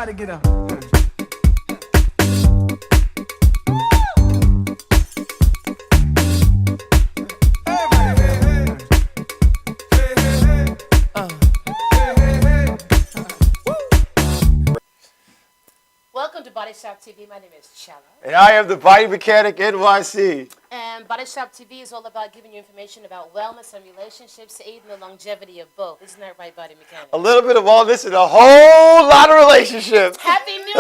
Everybody get up. Welcome to Bodyshop TV. My name is Chella. And I am the Body Mechanic NYC. And Bodyshop TV is all about giving you information about wellness and relationships to aid in the longevity of both. Isn't that right, Body Mechanic? A little bit of all this and a whole lot of relationships. Happy New Year!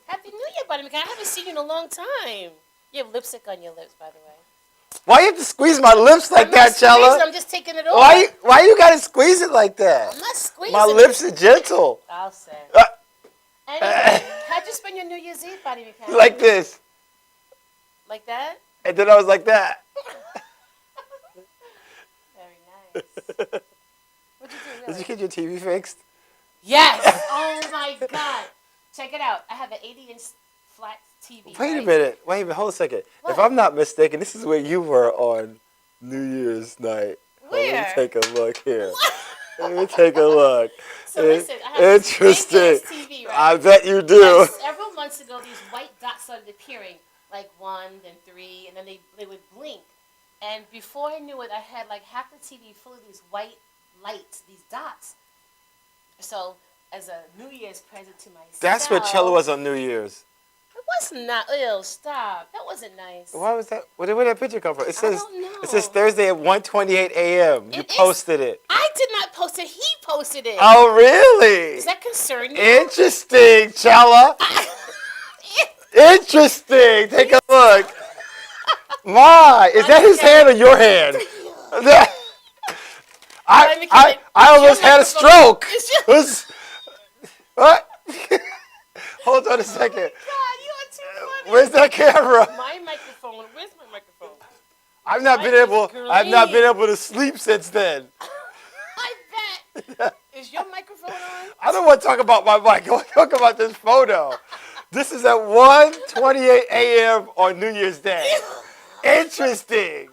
Happy New Year, Body Mechanic. I haven't seen you in a long time. You have lipstick on your lips, by the way. Why you have to squeeze my lips like that, Chella? I'm just taking it off. Why you gotta squeeze it like that? I'm not squeezing my lips are gentle. I'll say. Anyway, how'd you spend your New Year's Eve, Body Mechanic? Like this. Like that? And then I was like that. Very nice. What'd you do, really? Did you get your TV fixed? Yes! Oh my God! Check it out. I have an 80-inch flat TV. Wait a minute. Hold a second. What? If I'm not mistaken, this is where you were on New Year's night. Where? Let me take a look here. Let me take a look. So listen, I have Interesting. this big-ass TV, right? I bet you do. And several months ago, these white dots started appearing, like 1, then 3, and then they would blink. And before I knew it, I had like half the TV full of these white lights, these dots. So as a New Year's present to myself. That's what Chella was on New Year's. It was not. Ew, stop. That wasn't nice. Why was that? Where did that picture come from? It says, I don't know. It says Thursday at 1:28 a.m. You posted it. I did not post it. He posted it. Oh, really? Does that concern you? Interesting, Chella. Interesting. Take a look. My, is that his hand or your hand? I almost had a stroke. What? Hold on a second. Oh my God, you are too funny. Where's that camera? My microphone. Where's my microphone? I've not been able to sleep since then. I bet. Is your microphone on? I don't want to talk about my mic. I want to talk about this photo. This is at 1:28 a.m. on New Year's Day. Interesting.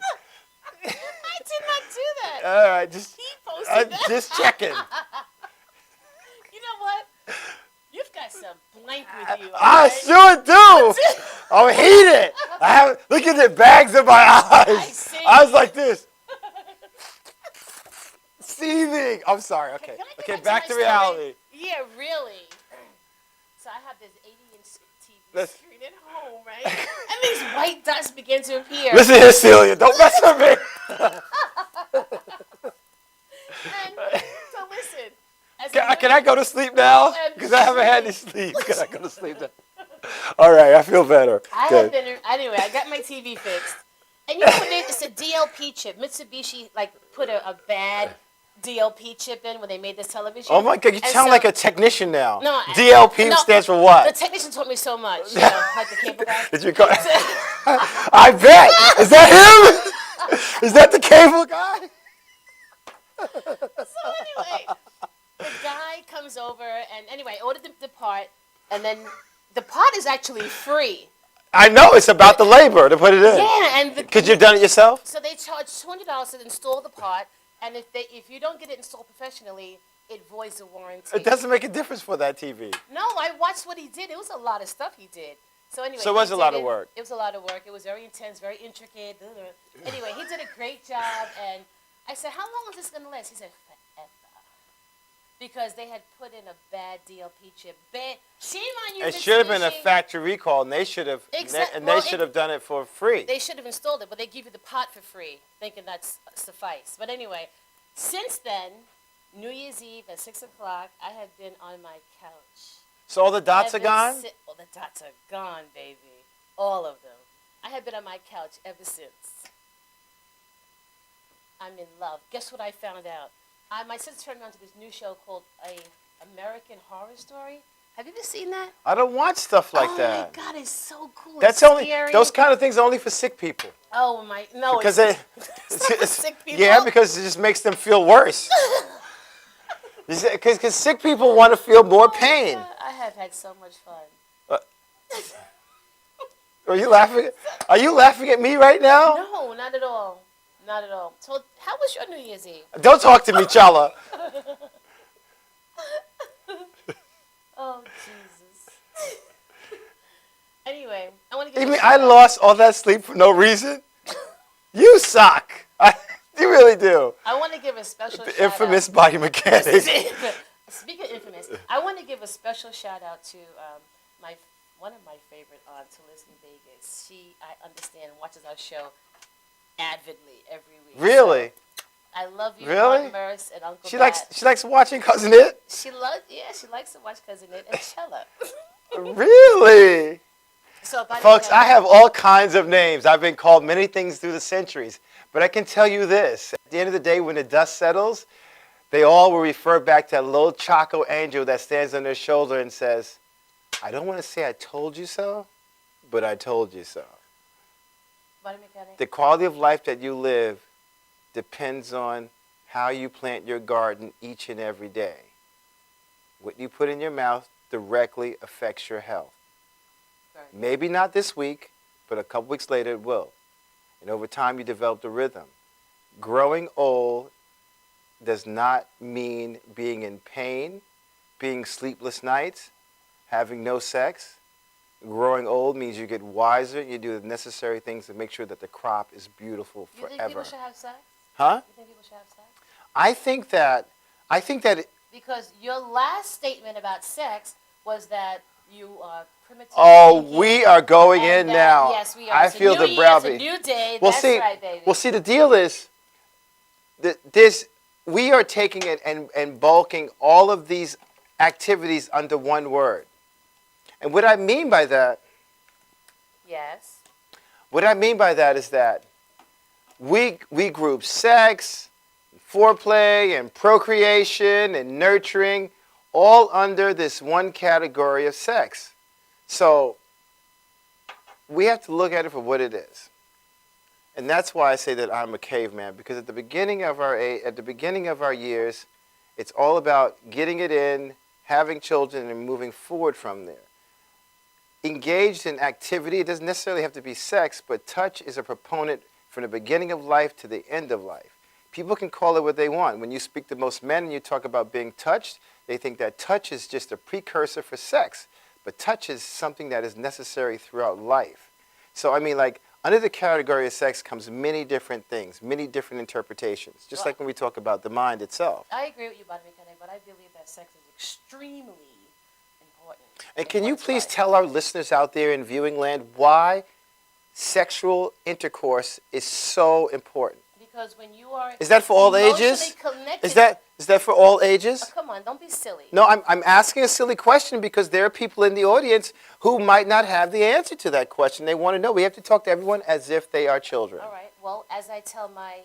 I did not do that. All right, just He posted that. just checking. You know what? You've got some blank with you. I right? sure do. I'm heated. Look at the bags in my eyes. I was like this. Seething. I'm sorry. Okay. Okay, back to reality. Yeah, really. So I have this 80-inch TV screen at home, right? And these white dots begin to appear. Listen here, Celia. Don't mess with me. And so listen. Can I go to sleep now? Because I haven't had any sleep. Can I go to sleep now? All right, I feel better. Anyway, I got my TV fixed. And you know what it is? It's a DLP chip. Mitsubishi put a bad DLP chip in when they made this television. Oh my God, you sound like a technician now. No, DLP stands for what? The technician taught me so much. You know, like the cable guy. Did you call? I bet. Is that him? Is that the cable guy? So anyway, the guy comes over and anyway, ordered the part, and then the part is actually free. I know, it's about the labor to put it in. Yeah, and could you have done it yourself? So they charge $200 to install the part, and if you don't get it installed professionally, it voids the warranty. It doesn't make a difference for that TV. No, I watched what he did. It was a lot of stuff he did. So anyway, so it was a lot of work. It was a lot of work. It was very intense, very intricate. Anyway, he did a great job, and I said, "How long is this going to last?" He said, "Forever," because they had put in a bad DLP chip. Shame on you. It should have been a factory recall, and they should have done it for free. They should have installed it, but they give you the pot for free, thinking that's suffice. But anyway, since then, New Year's Eve at 6 o'clock, I have been on my couch. So all the dots are gone? All the dots are gone, baby. All of them. I have been on my couch ever since. I'm in love. Guess what I found out? My sister turned me on to this new show called American Horror Story. Have you ever seen that? I don't watch stuff like that. Oh my God, it's so cool. That's it's only scary. Those kind of things are only for sick people. Oh my, no. Because it's not for sick people. Yeah, because it just makes them feel worse. Because sick people want to feel more pain. I have had so much fun. Are you laughing? Are you laughing at me right now? No, not at all. Not at all. So, how was your New Year's Eve? Don't talk to me, Chella. anyway, I want to give You a mean I shout out. lost all that sleep for no reason? You suck. You really do. I want to give a special The shout infamous out. body mechanic. Speaking of infamous, I want to give a special shout out to my one of my favorite aunts who lives in Vegas. She, I understand, watches our show avidly every week. Really? So I love you, Really? Aunt Merce and Uncle She Pat. likes watching Cousin It? She likes to watch Cousin It and Chella. Really? So, Folks, I have all kinds of names. I've been called many things through the centuries. But I can tell you this. At the end of the day, when the dust settles, they all will refer back to that little Chaco angel that stands on their shoulder and says, I don't want to say I told you so, but I told you so. Body mechanic. The quality of life that you live depends on how you plant your garden each and every day. What you put in your mouth directly affects your health. Right. Maybe not this week, but a couple weeks later it will. And over time you develop a rhythm. Growing old does not mean being in pain, being sleepless nights, having no sex. Growing old means you get wiser, you do the necessary things to make sure that the crop is beautiful You forever. think people should have sex? Huh? You think people should have sex? I think that Because your last statement about sex was that you are primitive. oh, thinking, we are going and in that- now. Yes, we are. I It's a feel new the year, browbeat. It's a new day. Well, That's see, right, baby. Well, see, the deal is that we are taking it and bulking all of these activities under one word. And what I mean by that Yes. is that we group sex, foreplay, and procreation and nurturing all under this one category of sex. So we have to look at it for what it is. And that's why I say that I'm a caveman, because at the beginning of our years, it's all about getting it in, having children, and moving forward from there. Engaged in activity, it doesn't necessarily have to be sex, but touch is a proponent from the beginning of life to the end of life. People can call it what they want. When you speak to most men and you talk about being touched, they think that touch is just a precursor for sex. But touch is something that is necessary throughout life. So, I mean, like, under the category of sex comes many different things, many different interpretations, just like when we talk about the mind itself. I agree with you, body mechanic, but I believe that sex is extremely important. And can you please tell our listeners out there in viewing land why sexual intercourse is so important? Because when you are Is that for all emotionally ages? connected, Is that for all ages? Oh, come on, don't be silly. No, I'm asking a silly question because there are people in the audience who might not have the answer to that question. They want to know. We have to talk to everyone as if they are children. All right. Well, as I tell my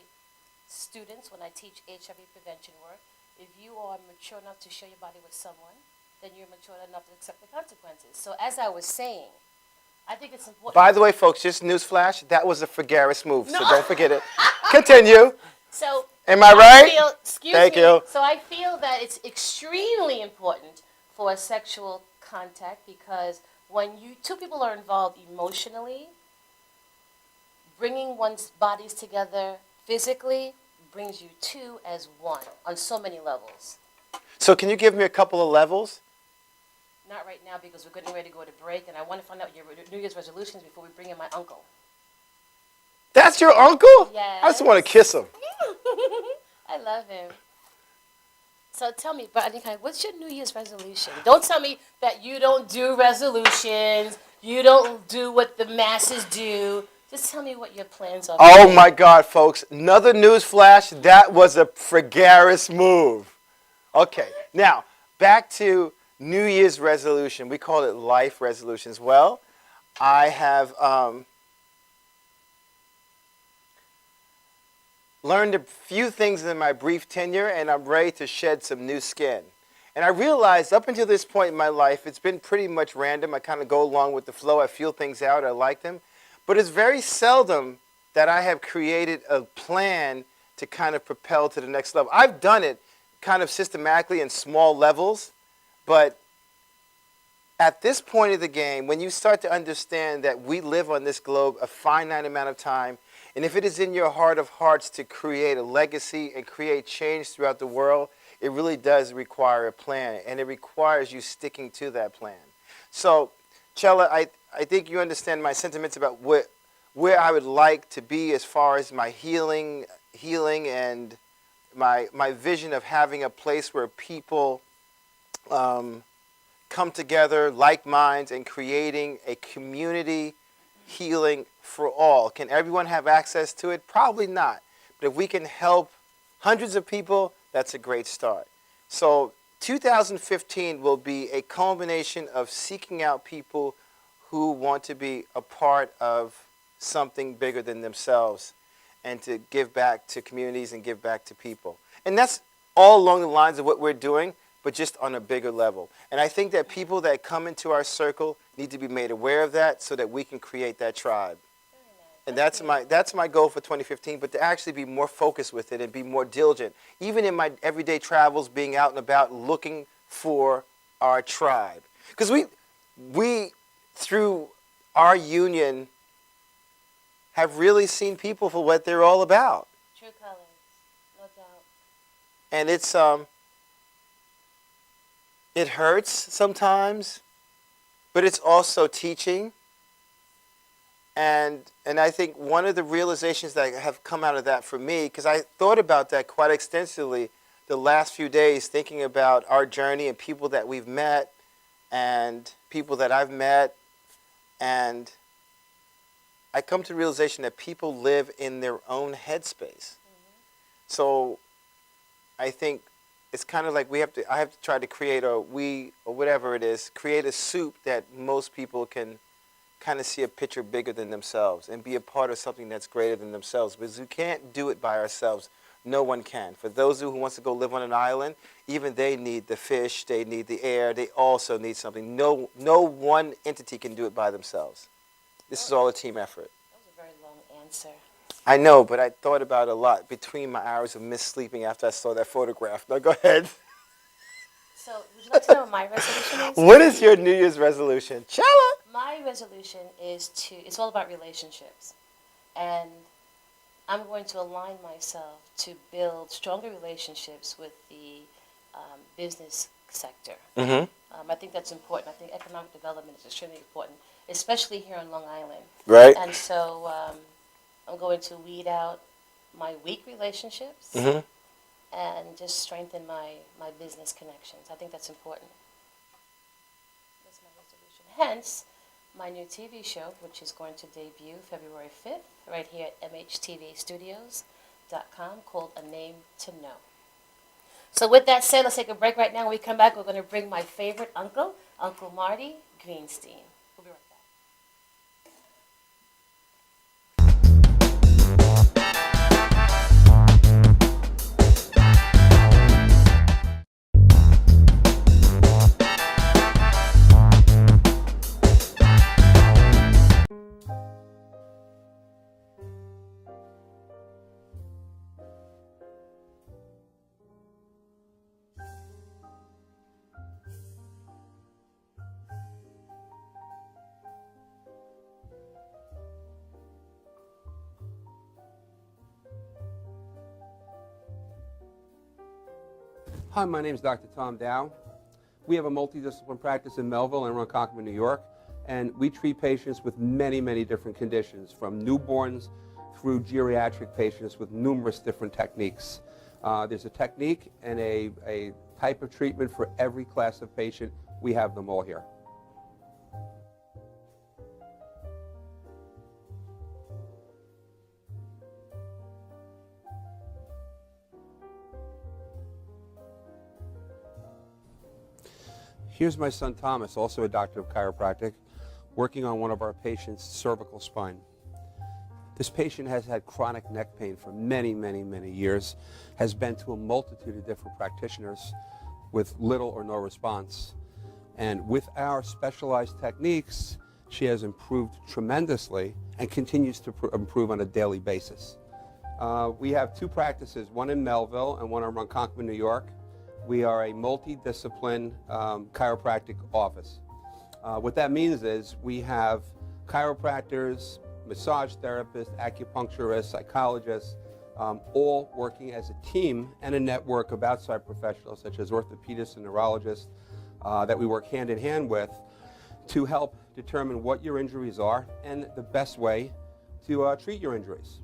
students when I teach HIV prevention work, if you are mature enough to share your body with someone, then you're mature enough to accept the consequences. So as I was saying, I think it's important. By the way, folks, just newsflash, that was a Figueres move, so don't forget it. Continue. So am I right? Thank you. So I feel that it's extremely important for a sexual contact because when two people are involved emotionally, bringing one's bodies together physically brings you two as one on so many levels. So can you give me a couple of levels? Not right now because we're getting ready to go to break, and I want to find out your New Year's resolutions before we bring in my uncle. That's your uncle? Yes. I just want to kiss him. I love him. So tell me, what's your New Year's resolution? Don't tell me that you don't do resolutions, you don't do what the masses do. Just tell me what your plans are. Oh my God, folks. Another news flash. That was a Figueres move. Okay, now back to New Year's resolution. We call it life resolutions. Well, I have learned a few things in my brief tenure, and I'm ready to shed some new skin. And I realized up until this point in my life, it's been pretty much random. I kind of go along with the flow. I feel things out. I like them. But it's very seldom that I have created a plan to kind of propel to the next level. I've done it kind of systematically in small levels, but at this point of the game, when you start to understand that we live on this globe a finite amount of time, and if it is in your heart of hearts to create a legacy and create change throughout the world, it really does require a plan, and it requires you sticking to that plan. So Chella, I think you understand my sentiments about where I would like to be as far as my healing and my vision of having a place where people come together, like minds, and creating a community healing for all. Can everyone have access to it? Probably not. But if we can help hundreds of people, that's a great start. So 2015 will be a culmination of seeking out people who want to be a part of something bigger than themselves and to give back to communities and give back to people. And that's all along the lines of what we're doing, but just on a bigger level. And I think that people that come into our circle need to be made aware of that so that we can create that tribe. And that's my goal for 2015, but to actually be more focused with it and be more diligent. Even in my everyday travels, being out and about, looking for our tribe. Because we, through our union, have really seen people for what they're all about. True colors, no doubt. And it hurts sometimes, but it's also teaching. And I think one of the realizations that have come out of that for me, because I thought about that quite extensively the last few days, thinking about our journey and people that we've met and people that I've met, and I come to the realization that people live in their own headspace. Mm-hmm. So I think it's kind of like I have to try to create or whatever it is, create a soup that most people can kind of see a picture bigger than themselves and be a part of something that's greater than themselves. Because we can't do it by ourselves. No one can. For those who wants to go live on an island, even they need the fish, they need the air, they also need something. No one entity can do it by themselves. This is all a team effort. That was a very long answer. I know, but I thought about it a lot between my hours of missleeping after I saw that photograph. Now go ahead. So, would you like to know what my resolution is? What is your New Year's resolution? Chella! My resolution is it's all about relationships. And I'm going to align myself to build stronger relationships with the business sector. Mm-hmm. I think that's important. I think economic development is extremely important, especially here on Long Island. Right. And so I'm going to weed out my weak relationships. Mm-hmm. And just strengthen my business connections. I think that's important. That's my resolution. Hence, my new TV show, which is going to debut February 5th, right here at mhtvstudios.com, called A Name to Know. So with that said, let's take a break right now. When we come back, we're going to bring my favorite uncle, Uncle Marty Greenstein. We'll be right back. Hi, my name is Dr. Tom Dow. We have a multidisciplinary practice in Melville and Ronkonkoma, New York, and we treat patients with many, many different conditions, from newborns through geriatric patients with numerous different techniques. There's a technique and a type of treatment for every class of patient. We have them all here. Here's my son Thomas, also a doctor of chiropractic, working on one of our patients' cervical spine. This patient has had chronic neck pain for many, many, many years, has been to a multitude of different practitioners with little or no response. And with our specialized techniques, she has improved tremendously and continues to improve on a daily basis. We have two practices, one in Melville and one in Ronkonkoma, New York. We are a multidiscipline chiropractic office. What that means is we have chiropractors, massage therapists, acupuncturists, psychologists, all working as a team and a network of outside professionals such as orthopedists and neurologists that we work hand in hand with to help determine what your injuries are and the best way to treat your injuries.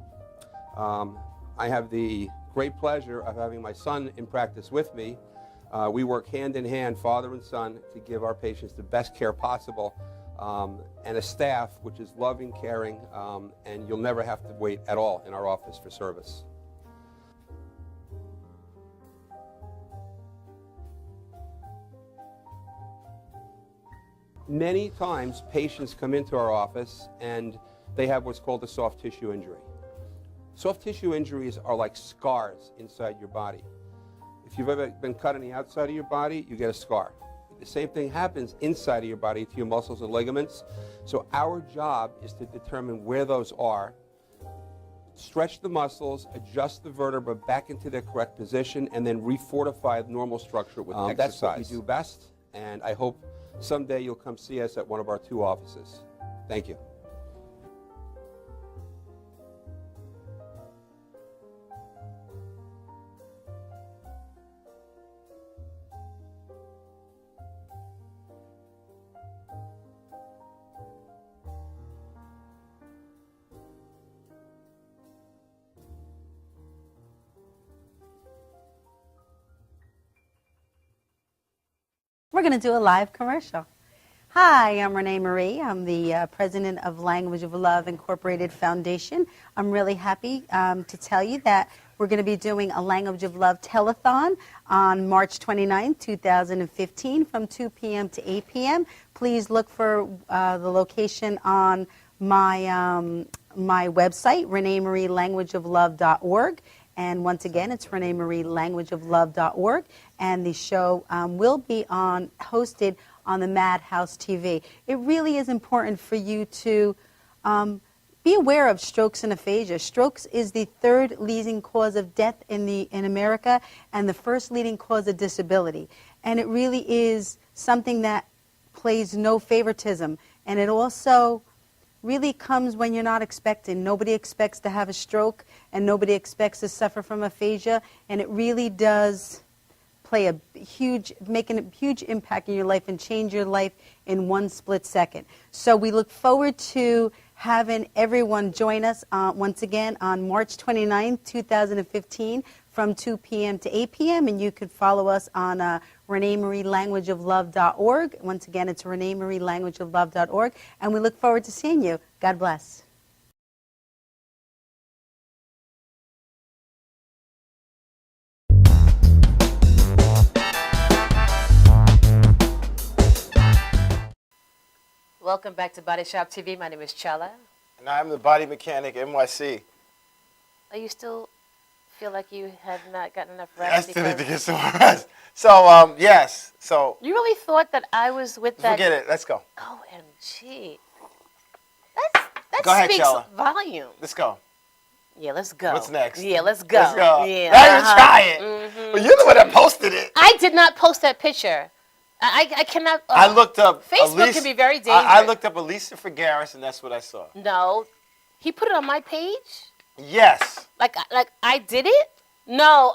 I have the great pleasure of having my son in practice with me. We work hand in hand, father and son, to give our patients the best care possible, and a staff which is loving, caring, and you'll never have to wait at all in our office for service. Many times patients come into our office and they have what's called a soft tissue injury. Soft tissue injuries are like scars inside your body. If you've ever been cut on the outside of your body, you get a scar. The same thing happens inside of your body to your muscles and ligaments. So our job is to determine where those are, stretch the muscles, adjust the vertebra back into their correct position, and then refortify the normal structure with exercise. That's what we do best, and I hope someday you'll come see us at one of our 2 offices. Thank you. We're going to do a live commercial. Hi, I'm Renee Marie. I'm the president of Language of Love Incorporated Foundation. I'm really happy to tell you that we're going to be doing a Language of Love telethon on March 29, 2015 from 2 p.m. to 8 p.m. Please look for the location on my website, ReneeMarieLanguageOfLove.org. And once again, it's ReneeMarieLanguageOfLove.org. And the show will be hosted on the Madhousetv TV. It really is important for you to be aware of strokes and aphasia. Strokes is the 3rd leading cause of death in America and the 1st leading cause of disability. And it really is something that plays no favoritism. And it also really comes when you're not expecting. Nobody expects to have a stroke, and nobody expects to suffer from aphasia, and it really does make a huge impact in your life and change your life in 1 split second. So we look forward to having everyone join us once again on March 29, 2015 from 2 p.m. to 8 p.m. And you could follow us on ReneeMarieLanguageOfLove.org. Once again, it's ReneeMarieLanguageOfLove.org. And we look forward to seeing you. God bless. Welcome back to Body Shop TV. My name is Chella. And I'm the body mechanic, NYC. Are you still feel like you have not gotten enough I rest? still need to get some more rest. So, yes. So, You really thought that I was with that? forget it. Let's go. OMG. That Go ahead, speaks Chella. volume. Let's go. Yeah, let's go. What's next? Yeah, let's go. Let's go. Yeah, Now you try it. But you're the one that posted it. I did not post that picture. I cannot. I looked up. Facebook can be very dangerous. I looked up Elisa Figueres, and that's what I saw. No, he put it on my page. Yes. Like I did it? No,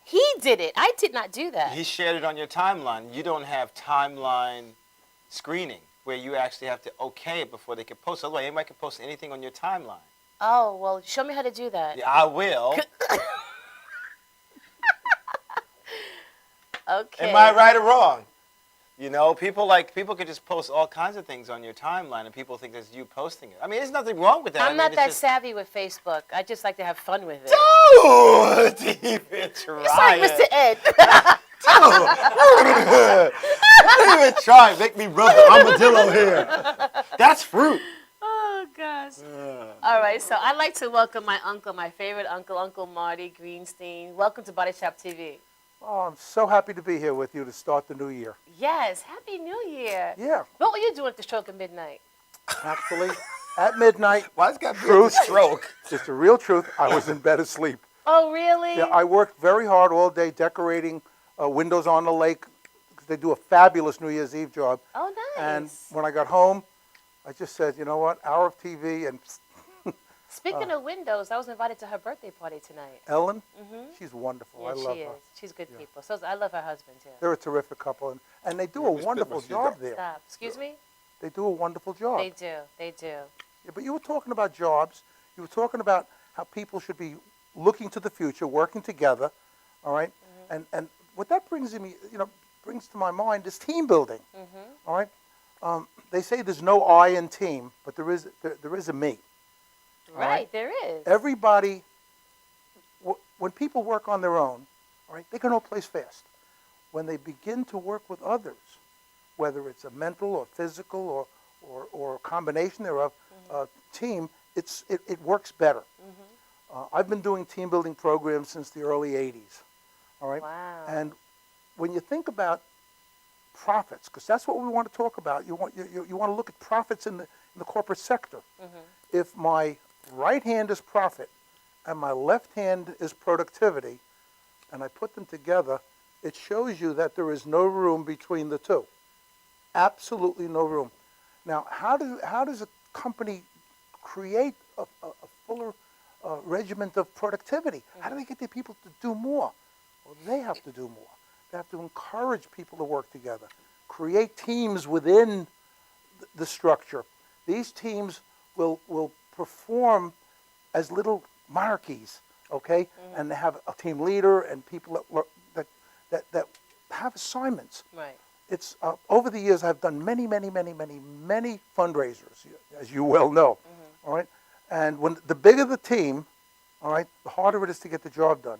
he did it. I did not do that. He shared it on your timeline. You don't have timeline screening where you actually have to okay it before they can post. Otherwise, anybody can post anything on your timeline. Oh, well, show me how to do that. Yeah, I will. Okay. Am I right or wrong? You know, people can just post all kinds of things on your timeline, and people think that's you posting it. I mean, there's nothing wrong with that. I'm not that savvy with Facebook. I just like to have fun with it. Don't even try. It's like Mr. Ed. Don't even try. Make me rub the armadillo here. That's fruit. Oh, gosh. All right, so I'd like to welcome my uncle, my favorite uncle, Uncle Marty Greenstein. Welcome to Body Shop TV. Oh, I'm so happy to be here with you to start the new year. Yes, Happy New Year. Yeah. What were you doing at the stroke of midnight? Actually, at midnight, Why it's got to be a stroke? just the real truth, I was in bed asleep. Oh, really? Yeah, I worked very hard all day decorating windows on the lake. They do a fabulous New Year's Eve job. Oh, nice. And when I got home, I just said, you know what, hour of TV, and Speaking of windows, I was invited to her birthday party tonight. Ellen, she's wonderful. Yeah, I love she her. is. She's good people. So I love her husband, too. They're a terrific couple, and they do a wonderful job there. Stop. Excuse me? They do a wonderful job. They do. They do. Yeah, but you were talking about jobs. You were talking about how people should be looking to the future, working together, all right? And what that brings to my mind is team building, all right? They say there's no I in team, but there is a me. Right, there is. Everybody, when people work on their own, all right, they can all place fast. When they begin to work with others, whether it's a mental or physical or a combination thereof, team, it works better. I've been doing team building programs since the early 80s, all right? Wow. And when you think about profits, because that's what we want to talk about, you want to look at profits in the corporate sector. If my right hand is profit and my left hand is productivity, and I put them together, it shows you that there is no room between the two. Absolutely no room. Now, how does a company create a fuller regiment of productivity? How do they get their people to do more? Well, they have to do more. They have to encourage people to work together, create teams within the structure. These teams will perform as little monarchies, okay? And they have a team leader and people that have assignments. Right. It's over the years I've done many fundraisers, as you well know, all right? And when the bigger the team, all right, the harder it is to get the job done.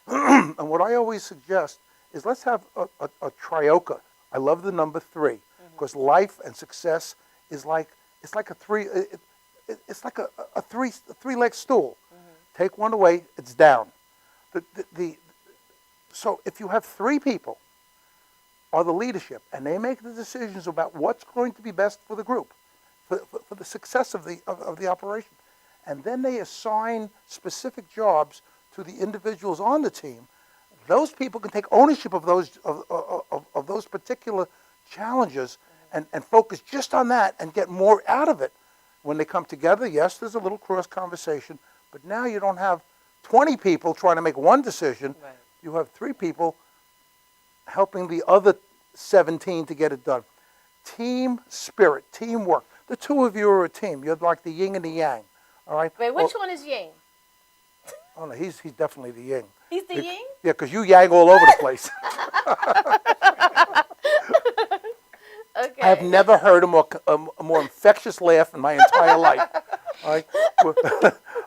And what I always suggest is let's have a trioca. I love the number 3 because life and success is like it's like a three-leg stool. Take one away, it's down. So if you have 3 people are the leadership, and they make the decisions about what's going to be best for the group, for the success of the operation, and then they assign specific jobs to the individuals on the team. Those people can take ownership of those particular challenges and focus just on that and get more out of it. When they come together, yes, there's a little cross conversation, but now you don't have 20 people trying to make one decision. Right. You have 3 people helping the other 17 to get it done. Team spirit, teamwork. The 2 of you are a team. You're like the yin and the yang. All right. Wait, which one is Yang? Oh no, he's definitely the yin. He's the Yang? Yeah, because you yang all over the place. Okay. I have never heard a more infectious laugh in my entire life. All right.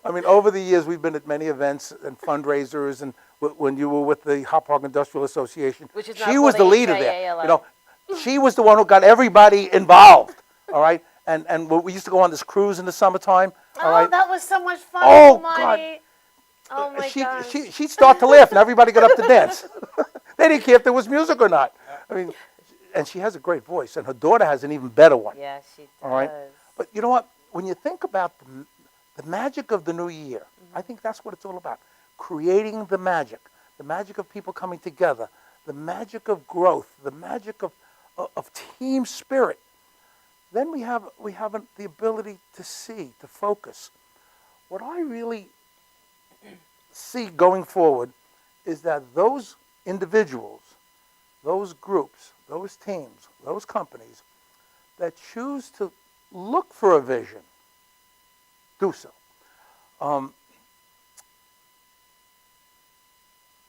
I mean, over the years, we've been at many events and fundraisers, and when you were with the Hop Park Industrial Association, Which is she not was the called leader HIALA. there. You know, she was the one who got everybody involved. All right. And we used to go on this cruise in the summertime. All right. That was so much fun, Oh, Marty. Oh my God. She'd start to laugh, and everybody got up to dance. They didn't care if there was music or not. I mean, and she has a great voice, and her daughter has an even better one. Yeah, she does. All right. But you know what? When you think about the magic of the new year, I think that's what it's all about. Creating the magic of people coming together, the magic of growth, the magic of team spirit. Then we have the ability to see, to focus. What I really see going forward is that those individuals, those groups, those teams, those companies that choose to look for a vision, do so.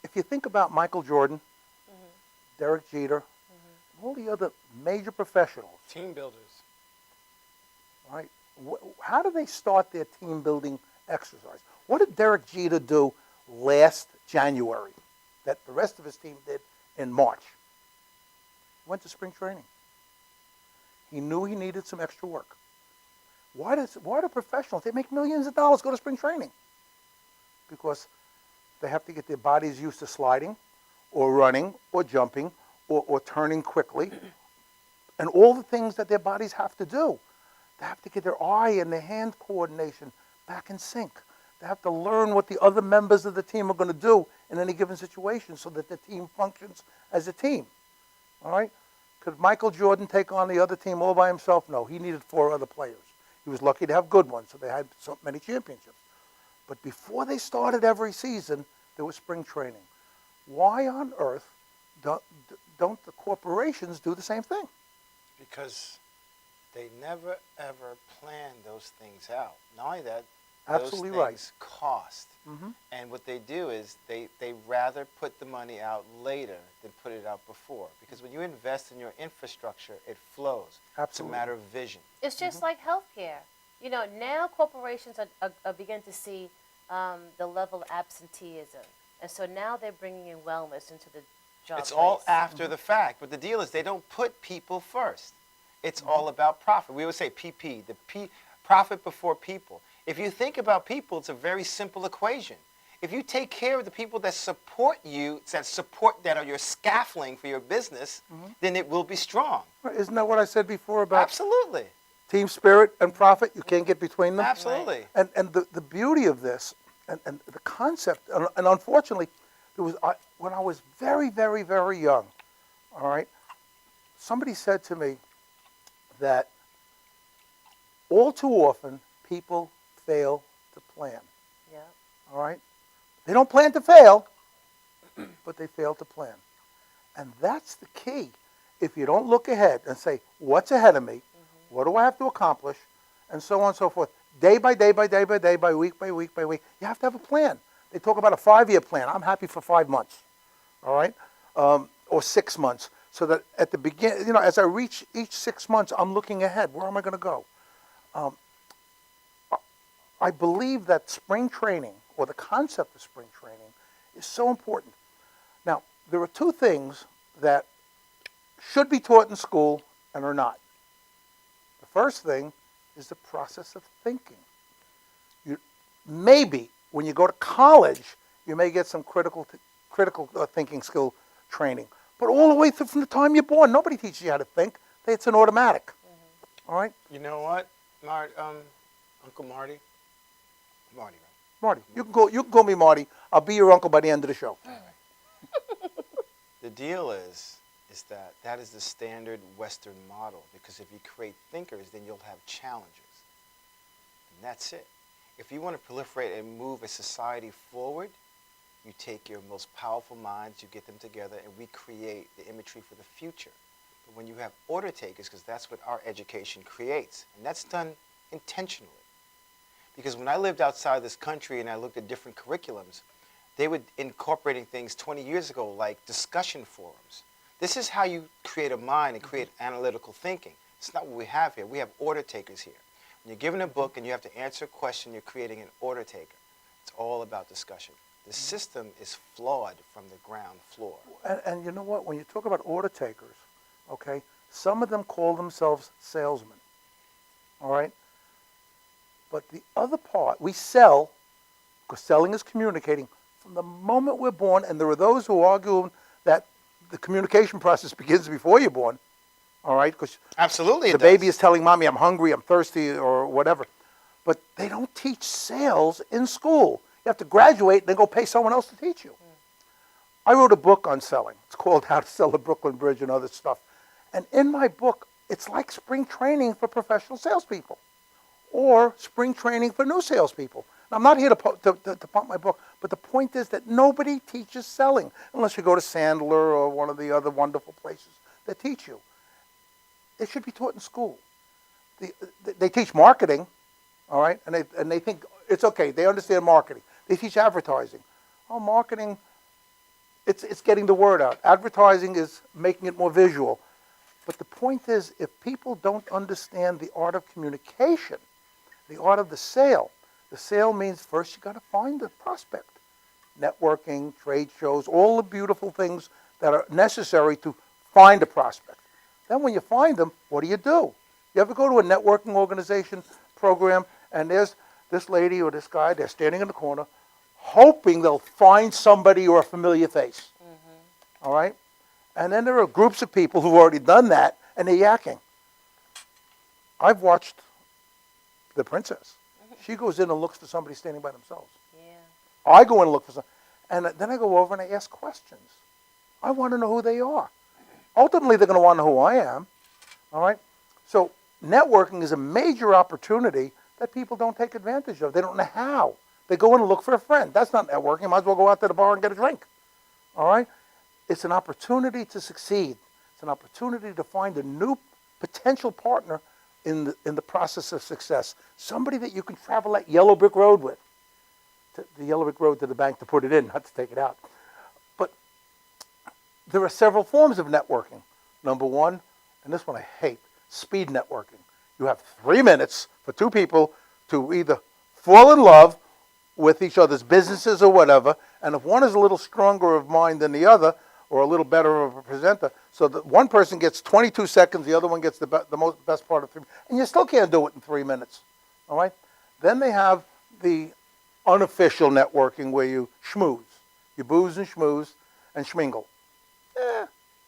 If you think about Michael Jordan, Derek Jeter, all the other major professionals, Team builders. right? How do they start their team building exercise? What did Derek Jeter do last January that the rest of his team did in March? He went to spring training. He knew he needed some extra work. Why do professionals, they make millions of dollars, go to spring training? Because they have to get their bodies used to sliding or running or jumping or turning quickly and all the things that their bodies have to do. They have to get their eye and their hand coordination back in sync. They have to learn what the other members of the team are going to do in any given situation so that the team functions as a team. All right? Could Michael Jordan take on the other team all by himself? No, he needed 4 other players. He was lucky to have good ones, so they had so many championships. But before they started every season, there was spring training. Why on earth don't the corporations do the same thing? Because They never ever plan those things out. Not only that, Absolutely those right. things cost. Mhm. And what they do is they rather put the money out later than put it out before. Because when you invest in your infrastructure, it flows. Absolutely. It's a matter of vision. It's just like healthcare. You know, now corporations are beginning to see the level of absenteeism. And so now they're bringing in wellness into the job It's all place. after the fact. But the deal is they don't put people first. It's all about profit. We always say PP, profit before people. If you think about people, it's a very simple equation. If you take care of the people that support you, that are your scaffolding for your business, then it will be strong. Isn't that what I said before about Absolutely. team spirit and profit? You can't get between them. Absolutely. And the beauty of this and the concept, and unfortunately, there was when I was very, very, very young, all right, somebody said to me that all too often people fail to plan, Yeah. all right? They don't plan to fail, but they fail to plan. And that's the key. If you don't look ahead and say, what's ahead of me? What do I have to accomplish? And so on and so forth. Day by day by day by day, by week by week by week. You have to have a plan. They talk about a 5-year plan. I'm happy for 5 months, all right? Or 6 months. So that at the beginning, you know, as I reach each 6 months, I'm looking ahead. Where am I going to go? I believe that spring training, or the concept of spring training, is so important. Now, there are two things that should be taught in school and are not. The first thing is the process of thinking. Maybe when you go to college, you may get some critical thinking skill training. But all the way through from the time you're born, nobody teaches you how to think. It's an automatic. All right? You know what, Uncle Marty? Marty, right? Marty. You can call me Marty. I'll be your uncle by the end of the show. The deal is that is the standard Western model, because if you create thinkers, then you'll have challengers. And that's it. If you want to proliferate and move a society forward, you take your most powerful minds, you get them together, and we create the imagery for the future. But when you have order takers, because that's what our education creates, and that's done intentionally. Because when I lived outside this country and I looked at different curriculums, they were incorporating things 20 years ago like discussion forums. This is how you create a mind and create analytical thinking. It's not what we have here. We have order takers here. When you're given a book and you have to answer a question, you're creating an order taker. It's all about discussion. The system is flawed from the ground floor. And you know what? When you talk about order takers, okay, some of them call themselves salesmen. All right? But the other part, we sell, because selling is communicating, from the moment we're born, and there are those who argue that the communication process begins before you're born, all right? Because Absolutely, the baby is telling mommy, I'm hungry, I'm thirsty, or whatever. But they don't teach sales in school. You have to graduate and then go pay someone else to teach you. I wrote a book on selling. It's called How to Sell the Brooklyn Bridge and other stuff. And in my book, it's like spring training for professional salespeople, or spring training for new salespeople. Now, I'm not here to pump my book, but the point is that nobody teaches selling unless you go to Sandler or one of the other wonderful places that teach you. It should be taught in school. They teach marketing, all right, and they think it's okay. They understand marketing. They teach advertising. Oh, marketing, it's getting the word out. Advertising is making it more visual. But the point is, if people don't understand the art of communication, the art of the sale means first you got to find the prospect. Networking, trade shows, all the beautiful things that are necessary to find a prospect. Then when you find them, what do? You ever go to a networking organization program and there's this lady or this guy, they're standing in the corner hoping they'll find somebody or a familiar face. All right? And then there are groups of people who've already done that and they're yakking. I've watched The Princess. She goes in and looks for somebody standing by themselves. Yeah. I go in and look for some, and then I go over and I ask questions. I want to know who they are. Ultimately, they're going to want to know who I am. All right? So networking is a major opportunity that people don't take advantage of. They don't know how. They go in and look for a friend. That's not networking. You might as well go out to the bar and get a drink. All right? It's an opportunity to succeed. It's an opportunity to find a new potential partner in the process of success. Somebody that you can travel that yellow brick road with. The yellow brick road to the bank to put it in, not to take it out. But there are several forms of networking. Number one, and this one I hate, speed networking. You have 3 minutes for two people to either fall in love with each other's businesses or whatever, and if one is a little stronger of mind than the other, or a little better of a presenter, so that one person gets 22 seconds, the other one gets the best part of 3, and you still can't do it in 3 minutes, all right? Then they have the unofficial networking where you schmooze. You booze and schmooze and schmingle.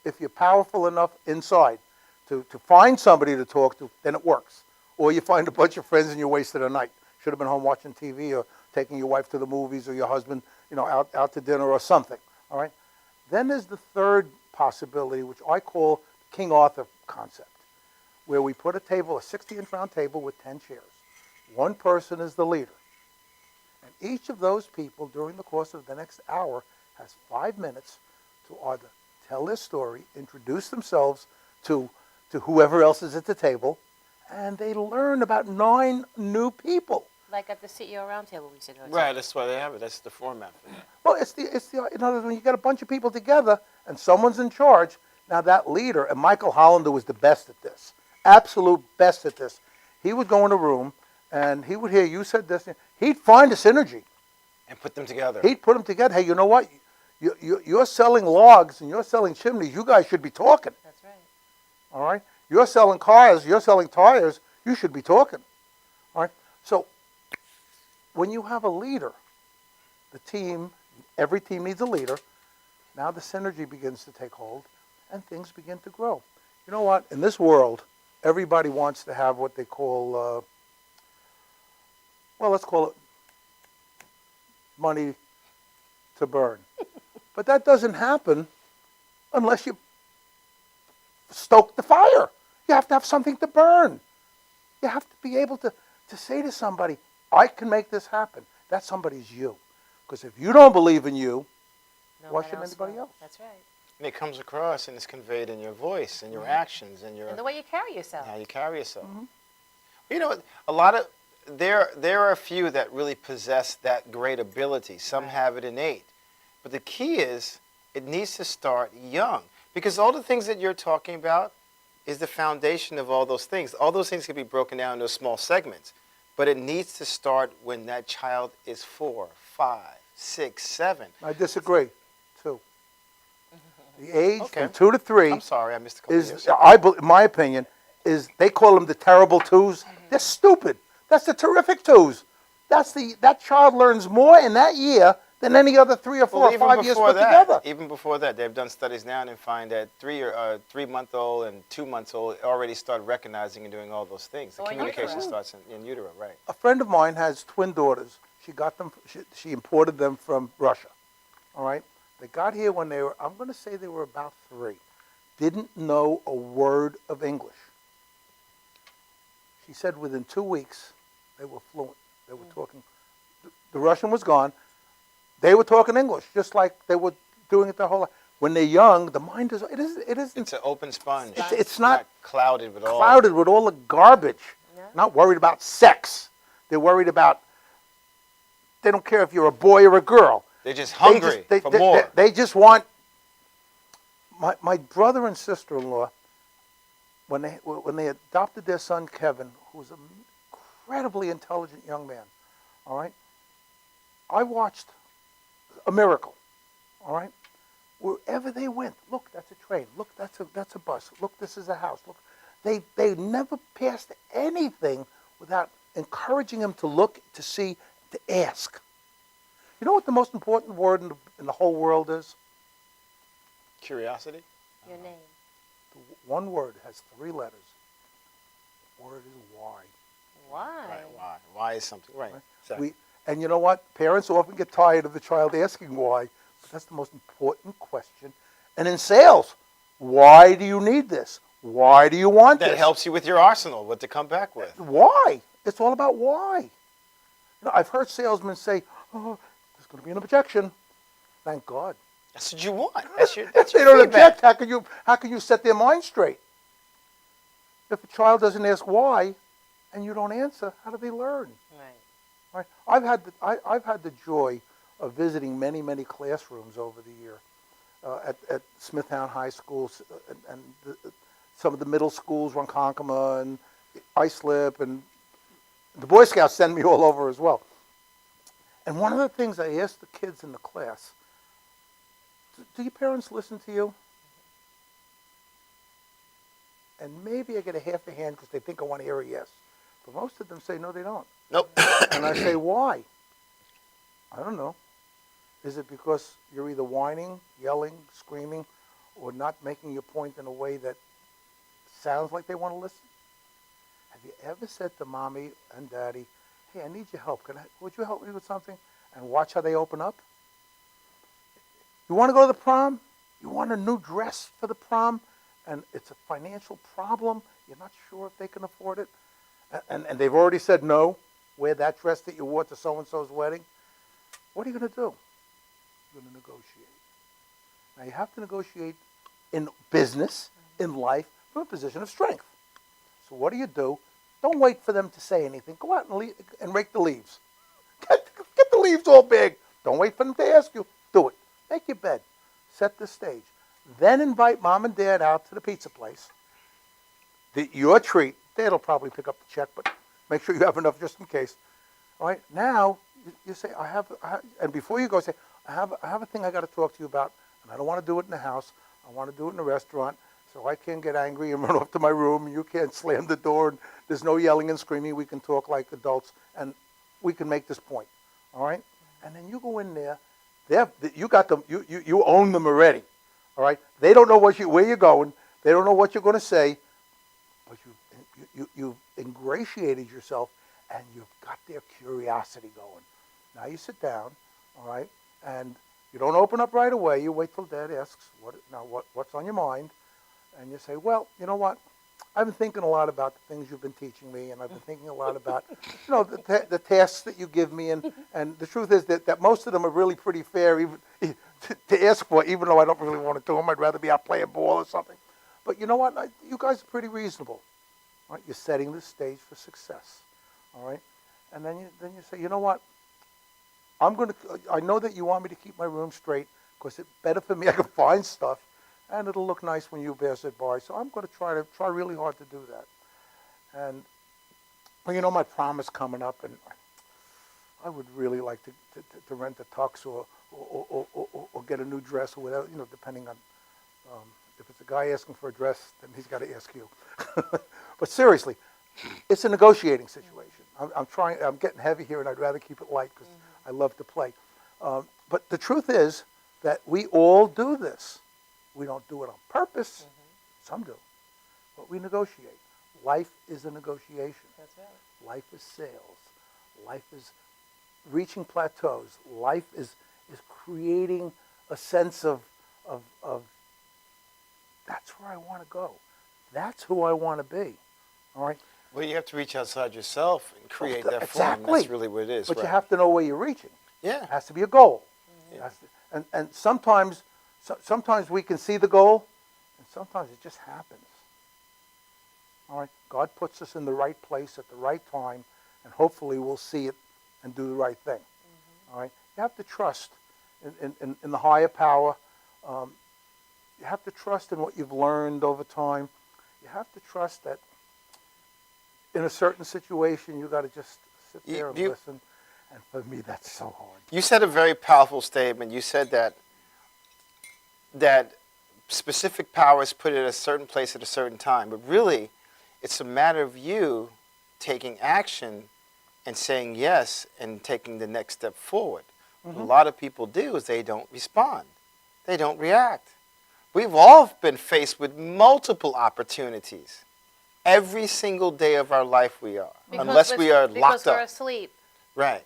If you're powerful enough inside to find somebody to talk to, then it works. Or you find a bunch of friends and you wasted a night. Should have been home watching TV or taking your wife to the movies or your husband, out to dinner or something, all right? Then there's the third possibility, which I call King Arthur concept, where we put a 60-inch round table with 10 chairs. One person is the leader. And each of those people, during the course of the next hour, has 5 minutes to either tell their story, introduce themselves to whoever else is at the table, and they learn about 9 new people. Like at the CEO roundtable we used to go to. Right, that's why they have it. That's the format for that. Well, it's the in other words, when you get a bunch of people together and someone's in charge. Now that leader, and Michael Hollander was the best at this, absolute best at this. He would go in a room and he would hear you said this. He'd find a synergy And put them together. He'd put them together. Hey, you know what? You're selling logs and you're selling chimneys. You guys should be talking. That's right. All right. You're selling cars. You're selling tires. You should be talking. All right. So when you have a leader, every team needs a leader. Now the synergy begins to take hold and things begin to grow. You know what? In this world, everybody wants to have what they call, let's call it money to burn. But that doesn't happen unless you stoke the fire. You have to have something to burn. You have to be able to say to somebody, I can make this happen. That somebody's you. Because if you don't believe in you, why should anybody else? That's right. And it comes across and it's conveyed in your voice and your actions and And the way you carry yourself. how you carry yourself. You know, a lot of there are a few that really possess that great ability. Some have it innate. But the key is it needs to start young. Because all the things that you're talking about is the foundation of all those things. All those things can be broken down into small segments. But it needs to start when that child is 4, 5, 6, 7. I disagree. 2. The age from 2 to 3 I'm sorry, I missed a couple is, years. in my opinion, is they call them the terrible 2s. They're stupid. That's the terrific 2s. That child learns more in that year than any other 3 or 4 or 5 years put together. Even before that, they've done studies now and find that 3-month-old and 2 months old already start recognizing and doing all those things. The communication starts in utero, right? A friend of mine has twin daughters. She got them. She imported them from Russia. All right. They got here when they were, I'm going to say they were about 3. Didn't know a word of English. She said within 2 weeks, they were fluent. They were talking. The Russian was gone. They were talking English, just like they were doing it their whole life. When they're young, the mind is, it isn't. It's an open sponge. It's not clouded with all the garbage. Yeah. Not worried about sex. They're worried about, they don't care if you're a boy or a girl. They're just hungry for more. They just want. My brother and sister-in-law, when they adopted their son Kevin, who was an incredibly intelligent young man, all right, I watched a miracle, all right. Wherever they went, look, that's a train. Look, that's a bus. Look, this is a house. Look, they never passed anything without encouraging them to look, to see, to ask. You know what the most important word in the whole world is? Curiosity? Your name. One word has 3 letters. The word is why. Why? Right, why? Why is something, right. Exactly. And you know what? Parents often get tired of the child asking why, but that's the most important question. And in sales, why do you need this? Why do you want this? That helps you with your arsenal, what to come back with. Why? It's all about why. You know, I've heard salesmen say, oh, there's going to be an objection. Thank God. That's what you want. That's your If they feedback. don't object, how can you set their mind straight? if a child doesn't ask why, and you don't answer, how do they learn? Right. Right? I've had the joy of visiting many, many classrooms over the year at Smithtown High School and some of the middle schools, Ronkonkoma and Islip, and the Boy Scouts send me all over as well. And one of the things I asked the kids in the class, do your parents listen to you? And maybe I get a half a hand because they think I want to hear a yes. But most of them say, no, they don't. Nope. And I say, why? I don't know. Is it because you're either whining, yelling, screaming, or not making your point in a way that sounds like they want to listen? Have you ever said to mommy and daddy, hey, I need your help. Would you help me with something? And watch how they open up? You want to go to the prom? You want a new dress for the prom? And it's a financial problem. You're not sure if they can afford it. And they've already said no. Wear that dress that you wore to so-and-so's wedding. What are you going to do? You're going to negotiate. Now, you have to negotiate in business, in life, from a position of strength. So what do? Don't wait for them to say anything. Go out and rake the leaves. Get the leaves all big. Don't wait for them to ask you. Do it. Make your bed. Set the stage. Then invite mom and dad out to the pizza place. Your treat. Dad'll probably pick up the check, but make sure you have enough just in case. All right. Now you say, and before you go, say, I have a thing I got to talk to you about, and I don't want to do it in the house. I want to do it in a restaurant, so I can't get angry and run off to my room, and you can't slam the door, and there's no yelling and screaming. We can talk like adults, and we can make this point. All right. And then you go in there. You got them. You own them already. All right. They don't know where you're going. They don't know what you're going to say, but you've ingratiated yourself, and you've got their curiosity going. Now you sit down, all right, and you don't open up right away. You wait till Dad asks, what's on your mind? And you say, well, you know what? I've been thinking a lot about the things you've been teaching me, and I've been thinking a lot about, the tasks that you give me, and the truth is that most of them are really pretty fair even to ask for, even though I don't really want to do them. I'd rather be out playing ball or something. But you know what? You guys are pretty reasonable. All right? You're setting the stage for success. All right? And then you say, you know what? I know that you want me to keep my room straight because it's better for me. I can find stuff, and it'll look nice when you pass it by. So I'm going to try really hard to do that. And well, my prom is coming up, and I would really like to rent a tux or get a new dress or whatever. Depending on if it's a guy asking for a dress, then he's got to ask you. But seriously, it's a negotiating situation. I'm getting heavy here, and I'd rather keep it light because I love to play. But the truth is that we all do this. We don't do it on purpose. Some do. But we negotiate. Life is a negotiation. That's right. Life is sales. Life is reaching plateaus. Life is creating a sense of that's where I want to go. That's who I want to be. All right? Well, you have to reach outside yourself and create that form. Exactly. That's really what it is. But right. you have to know where you're reaching. Yeah. It has to be a goal. Yeah. And sometimes we can see the goal, and sometimes it just happens. All right? God puts us in the right place at the right time, and hopefully we'll see it and do the right thing. All right? You have to trust in the higher power. You have to trust in what you've learned over time. You have to trust that in a certain situation, you got to just sit there and listen. And for me, that's so hard. You said a very powerful statement. You said that specific power is put at a certain place at a certain time. But really, it's a matter of you taking action and saying yes and taking the next step forward. What a lot of people do is they don't respond. They don't react. We've all been faced with multiple opportunities. Every single day of our life we are, unless we are locked because we're up. asleep. Right.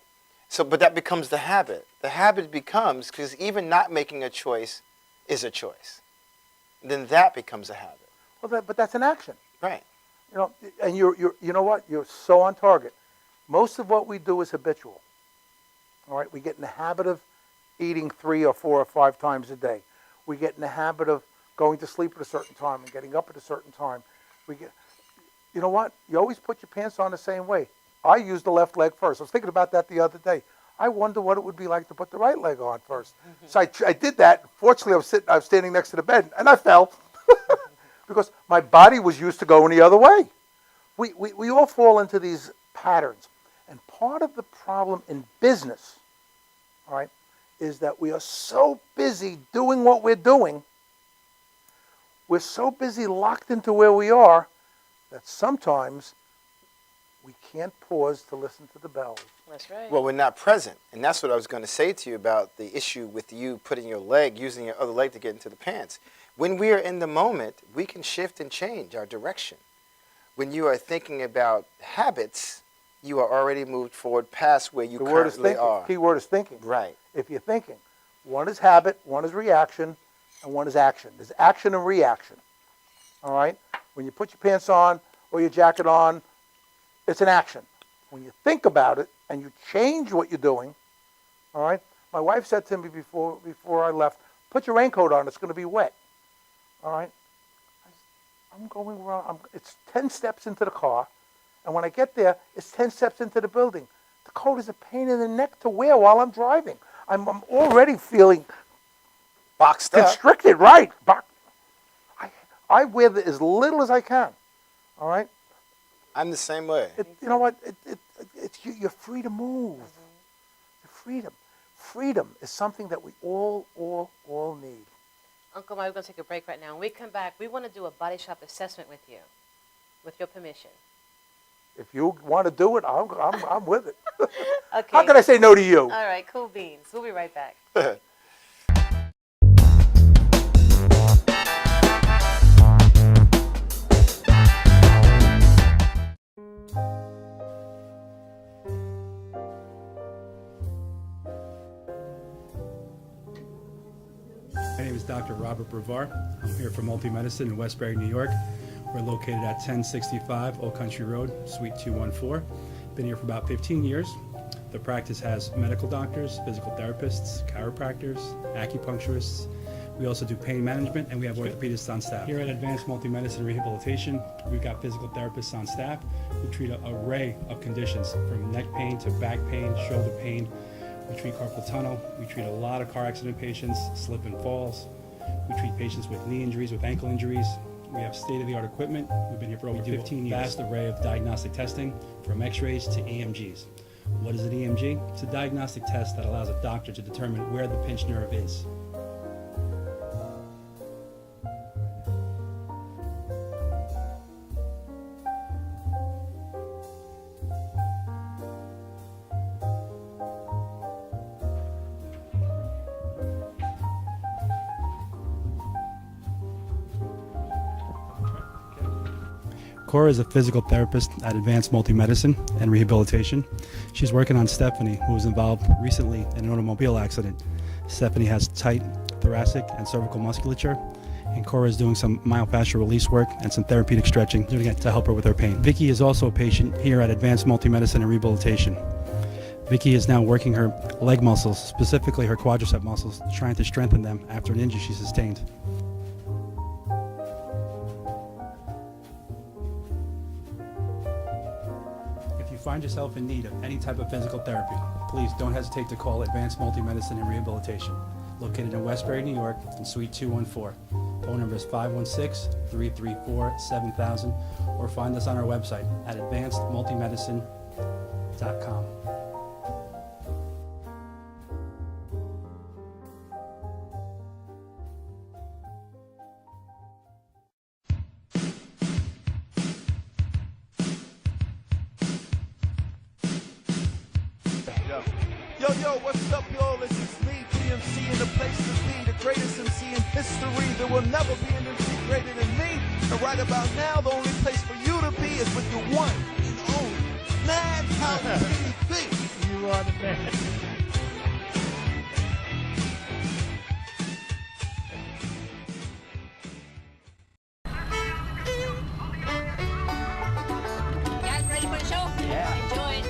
So, but that becomes the habit. The habit becomes, because even not making a choice is a choice. Then that becomes a habit. Well, but that's an action. Right. And you know what? You're so on target. Most of what we do is habitual. All right. We get in the habit of eating 3 or 4 or 5 times a day. We get in the habit of going to sleep at a certain time and getting up at a certain time. you know what? You always put your pants on the same way. I use the left leg first. I was thinking about that the other day. I wonder what it would be like to put the right leg on first. So I did that. Fortunately, I was standing next to the bed, and I fell because my body was used to going the other way. We all fall into these patterns. And part of the problem in business, all right, is that we are so busy doing what we're doing, we're so busy locked into where we are, that sometimes we can't pause to listen to the bells. That's right. Well, we're not present. And that's what I was going to say to you about the issue with you putting your leg, using your other leg to get into the pants. When we are in the moment, we can shift and change our direction. When you are thinking about habits, you are already moved forward past where you currently are. Key word is thinking. Right. If you're thinking, one is habit, one is reaction, and one is action. There's action and reaction. All right? When you put your pants on or your jacket on, it's an action. When you think about it and you change what you're doing, all right? My wife said to me before I left, put your raincoat on, it's going to be wet. All right? I'm going around, it's 10 steps into the car, and when I get there, it's 10 steps into the building. The coat is a pain in the neck to wear while I'm driving. I'm already feeling Boxed up. constricted, right? I wear as little as I can, all right? I'm the same way. You know what? You're free to move. Freedom. Freedom is something that we all need. Uncle Mike, we're going to take a break right now. When we come back, we want to do a body shop assessment with you, with your permission. If you want to do it, I'm with it. Okay. How can I say no to you? All right, cool beans. We'll be right back. My name is Dr. Robert Brevard. I'm here for Multi-Medicine in Westbury, New York. We're located at 1065 Old Country Road, Suite 214. Been here for about 15 years. The practice has medical doctors, physical therapists, chiropractors, acupuncturists. We also do pain management, and we have orthopedists on staff. Here at Advanced Multi-Medicine Rehabilitation, we've got physical therapists on staff who treat an array of conditions, from neck pain to back pain, shoulder pain. We treat carpal tunnel. We treat a lot of car accident patients, slip and falls. We treat patients with knee injuries, with ankle injuries. We have state-of-the-art equipment. We've been here for over 15 years. Vast array of diagnostic testing, from x-rays to EMGs. What is an EMG? It's a diagnostic test that allows a doctor to determine where the pinched nerve is. Cora is a physical therapist at Advanced Multi-Medicine and Rehabilitation. She's working on Stephanie, who was involved recently in an automobile accident. Stephanie has tight thoracic and cervical musculature, and Cora is doing some myofascial release work and some therapeutic stretching, doing it to help her with her pain. Vicky is also a patient here at Advanced Multi-Medicine and Rehabilitation. Vicky is now working her leg muscles, specifically her quadricep muscles, trying to strengthen them after an injury she sustained. If you find yourself in need of any type of physical therapy, please don't hesitate to call Advanced Multi-Medicine and Rehabilitation, located in Westbury, New York, in Suite 214. Phone number is 516-334-7000, or find us on our website at advancedmultimedicine.com. Yo, what's up, y'all? This is me, GMC, in the place to be, the greatest MC in history. There will never be an MC greater than me. And right about now, the only place for you to be is with the one and only Madhousetv TV. You are the man. Guys, ready for the show? Yeah. Enjoy it.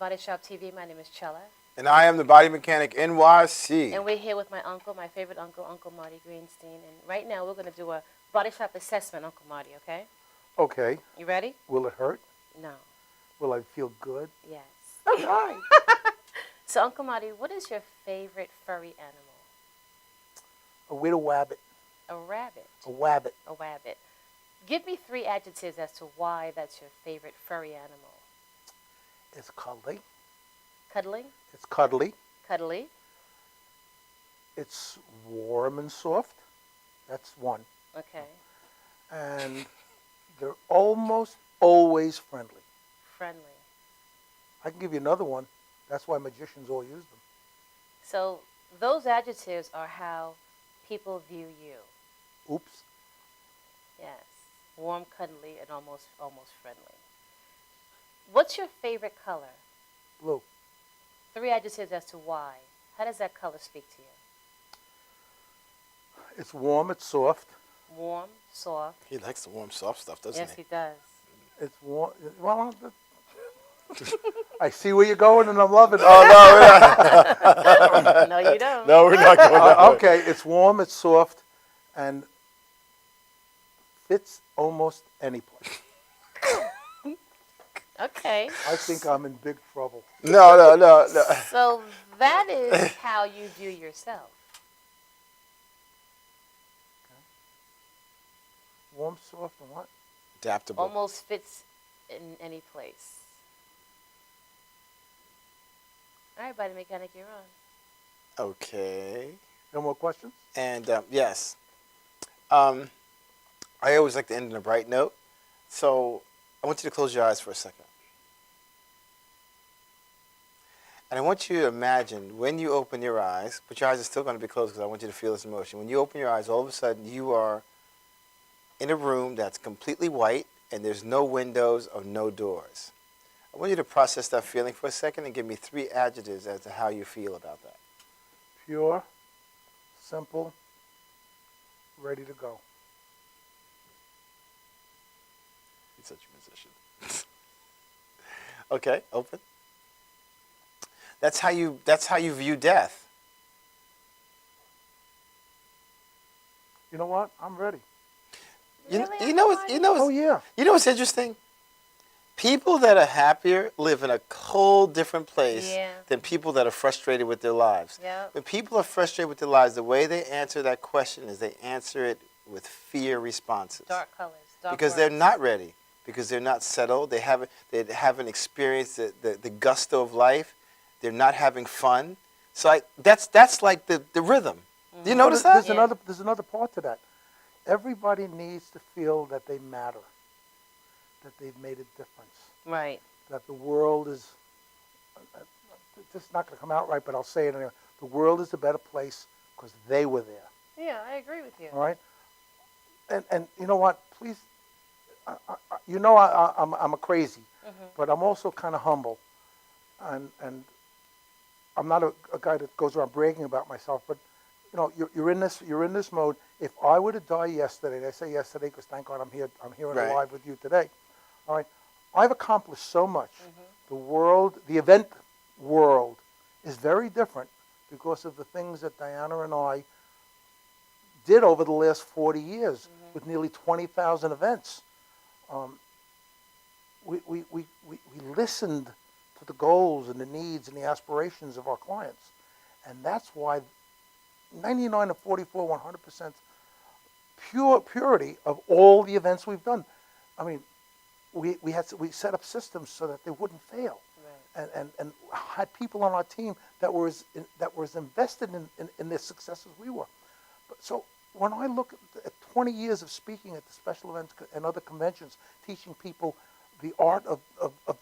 Bodyshop TV. My name is Chella. And I am the Body Mechanic NYC. And we're here with my uncle, my favorite uncle, Uncle Marty Greenstein. And right now we're going to do a body shop assessment, Uncle Marty, okay? Okay. You ready? Will it hurt? No. Will I feel good? Yes. All right. So, Uncle Marty, what is your favorite furry animal? A widow wabbit. A rabbit. A wabbit. A wabbit. Give me 3 adjectives as to why that's your favorite furry animal. It's cuddly. Cuddling? It's cuddly. Cuddly. It's warm and soft. That's one. Okay. And they're almost always friendly. Friendly. I can give you another one. That's why magicians all use them. So, those adjectives are how people view you. Oops. Yes. Warm, cuddly, and almost friendly. What's your favorite color? Blue. 3 adjectives as to why. How does that color speak to you? It's warm. It's soft. Warm, soft. He likes the warm, soft stuff, doesn't Yes, he? he does. It's warm. Well, I see where you're going, and I'm loving it. Oh, No, you don't. no, we're not going that way. Okay, it's warm. It's soft, and fits almost any place. Okay. I think I'm in big trouble. No. So that is how you view yourself. Warm, soft, and what? Adaptable. Almost fits in any place. All right, Body Mechanic, you're on. Okay. No more questions? And yes, I always like to end on a bright note. So I want you to close your eyes for a second. And I want you to imagine when you open your eyes, but your eyes are still going to be closed because I want you to feel this emotion. When you open your eyes, all of a sudden you are in a room that's completely white and there's no windows or no doors. I want you to process that feeling for a second and give me 3 adjectives as to how you feel about that. Pure, simple, ready to go. He's such a musician. Okay, open. That's how you view death. You know what? I'm ready. Really? You know Oh, yeah. You know what's interesting? People that are happier live in a whole different place Yeah. than people that are frustrated with their lives. Yep. When people are frustrated with their lives, the way they answer that question is they answer it with fear responses. Dark colors. Dark Because they're words. not ready. Because they're not settled. They haven't experienced the gusto of life. They're not having fun. So that's like the rhythm. Do you notice that? There's another part to that. Everybody needs to feel that they matter, that they've made a difference, Right. that the world is, this is not going to come out right, but I'll say it anyway. The world is a better place because they were there, Yeah, I agree with you. all right? And you know what? Please, you know I'm a crazy, but I'm also kind of humble. And I'm not a guy that goes around bragging about myself, but you know, you're in this mode. If I were to die yesterday, and I say yesterday because thank God I'm here and Right. alive with you today. All right, I've accomplished so much. The world, the event world, is very different because of the things that Diana and I did over the last 40 years with nearly 20,000 events. We listened to the goals and the needs and the aspirations of our clients, and that's why 99 to 44, 100% purity of all the events we've done. I mean, we set up systems so that they wouldn't fail, Right. and had people on our team that was invested in their success as we were. But so when I look at 20 years of speaking at the special events and other conventions, teaching people the art of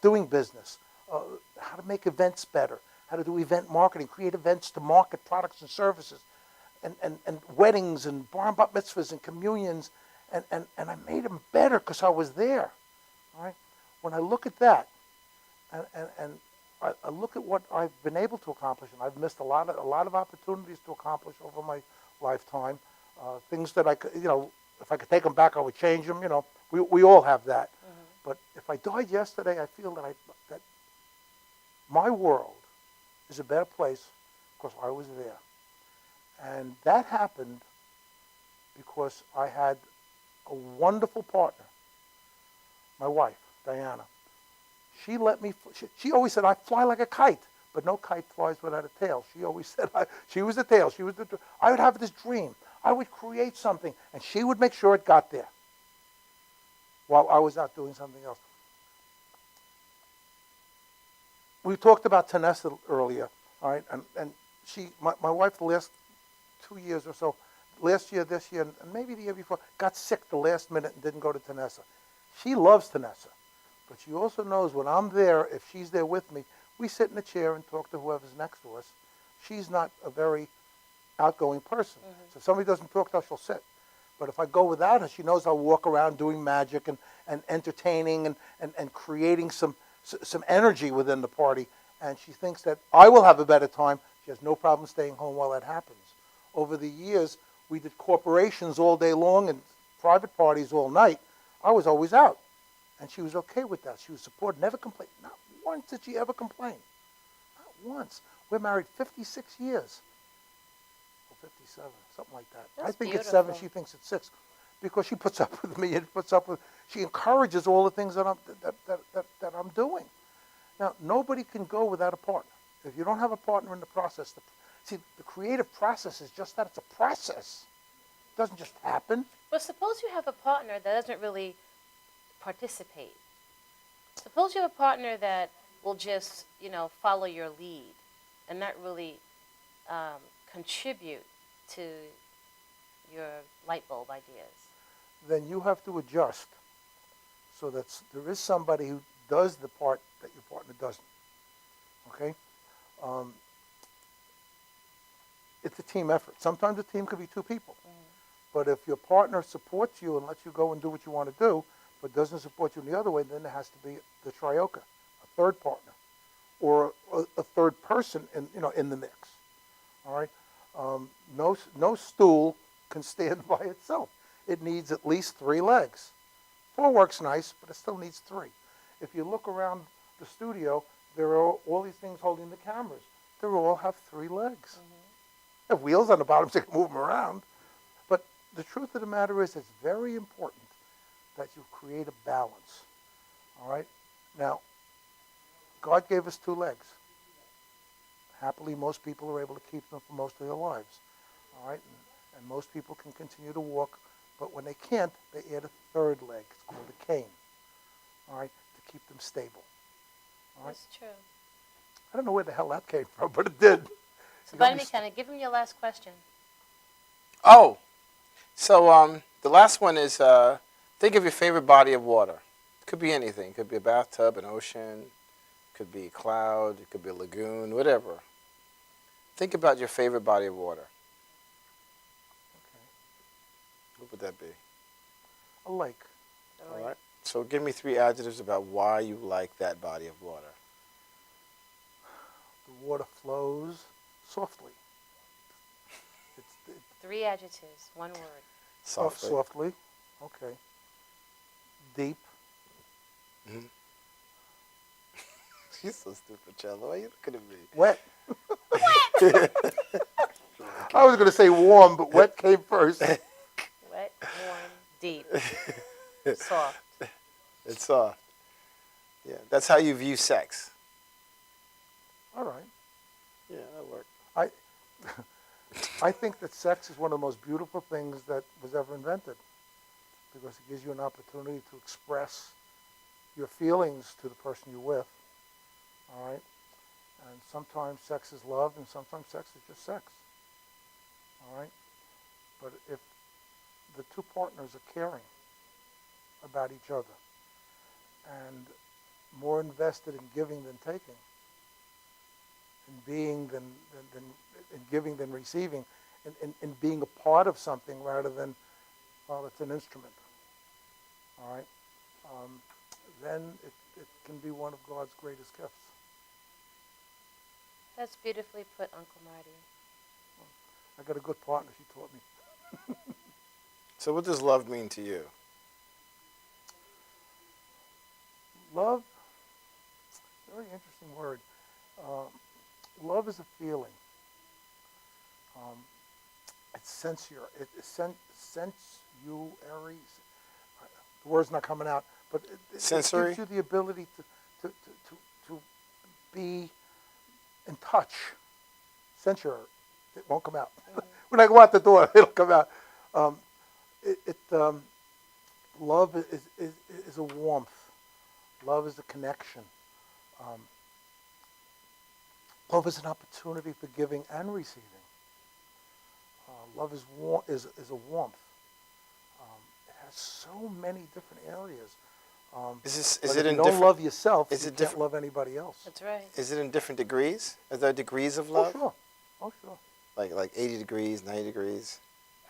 doing business, how to make events better, how to do event marketing, create events to market products and services, and weddings and bar mitzvahs and communions, and I made them better because I was there. All right? When I look at that, and I look at what I've been able to accomplish, and I've missed a lot of opportunities to accomplish over my lifetime. Things that I could, you know, if I could take them back, I would change them. You know, we all have that. But if I died yesterday, I feel that my world is a better place because I was there. And that happened because I had a wonderful partner, my wife, Diana. She let me, she always said, I fly like a kite, but no kite flies without a tail. She always said, she was the tail. I would have this dream. I would create something, and she would make sure it got there while I was out doing something else. We talked about Tanessa earlier, all right, and she, my wife, the last 2 years or so, last year, this year, and maybe the year before, got sick the last minute and didn't go to Tanessa. She loves Tanessa, but she also knows when I'm there, if she's there with me, we sit in a chair and talk to whoever's next to us. She's not a very outgoing person, so if somebody doesn't talk to her, she'll sit. But if I go without her, she knows I'll walk around doing magic and entertaining and creating some energy within the party, and she thinks that I will have a better time. She has no problem staying home while that happens. Over the years, we did corporations all day long and private parties all night. I was always out, and she was okay with that. She was supportive, never complained. Not once did she ever complain. Not once. We're married 56 years. Or 57, something like that. That's I think beautiful. it's 7, she thinks it's 6. Because she puts up with me and she encourages all the things that I'm doing. Now, nobody can go without a partner. If you don't have a partner in the process, see, the creative process is just that, it's a process. It doesn't just happen. But suppose you have a partner that doesn't really participate. Suppose you have a partner that will just, follow your lead and not really contribute to your light bulb ideas. Then you have to adjust so that there is somebody who does the part that your partner doesn't. Okay? It's a team effort. Sometimes a team could be 2 people. But if your partner supports you and lets you go and do what you want to do, but doesn't support you in the other way, then there has to be the trioca, a third partner, or a third person in the mix. All right? No stool can stand by itself. It needs at least 3 legs. 4 works nice, but it still needs 3. If you look around the studio, there are all these things holding the cameras. They all have 3 legs. They have wheels on the bottom so you can move them around. But the truth of the matter is, it's very important that you create a balance. All right? Now, God gave us 2 legs. Happily, most people are able to keep them for most of their lives. All right? And most people can continue to walk, but when they can't, they add a 3rd leg. It's called a cane. All right? To keep them stable. All right? That's true. I don't know where the hell that came from, but it did. So, Buddy McKenna, give him your last question. Oh, so the last one is think of your favorite body of water. It could be anything. It could be a bathtub, an ocean, it could be a cloud, it could be a lagoon, whatever. Think about your favorite body of water. Okay. What would that be? A lake. All right. So give me 3 adjectives about why you like that body of water. The water flows softly. 3 adjectives, 1 word. Softly. Softly. Okay. Deep. Mm-hmm. You're so stupid, Cello. Why are you looking at me? Wet. I was going to say warm, but wet came first. Wet, warm, deep, soft. It's soft. Yeah, that's how you view sex. All right. Yeah, that worked. I think that sex is one of the most beautiful things that was ever invented because it gives you an opportunity to express your feelings to the person you're with. All right? And sometimes sex is love and sometimes sex is just sex. All right? But if the 2 partners are caring about each other and more invested in giving than taking, in being than in giving than receiving, in being a part of something rather than, well, it's an instrument. All right? Then it can be one of God's greatest gifts. That's beautifully put, Uncle Marty. I got a good partner, she taught me. So what does love mean to you? Love, very interesting word. Love is a feeling. It's sensual. It's sensuary. The word's not coming out, but it Sensory? gives you the ability to be in touch. Sensuary. It won't come out. When I go out the door, it'll come out. Love is a warmth. Love is a connection. Love is an opportunity for giving and receiving. Love is a warmth. It has so many different areas. If you don't love yourself, you can't love anybody else. That's right. Is it in different degrees? Are there degrees of Oh, love? sure. Oh, sure. Like 80 degrees, 90 degrees,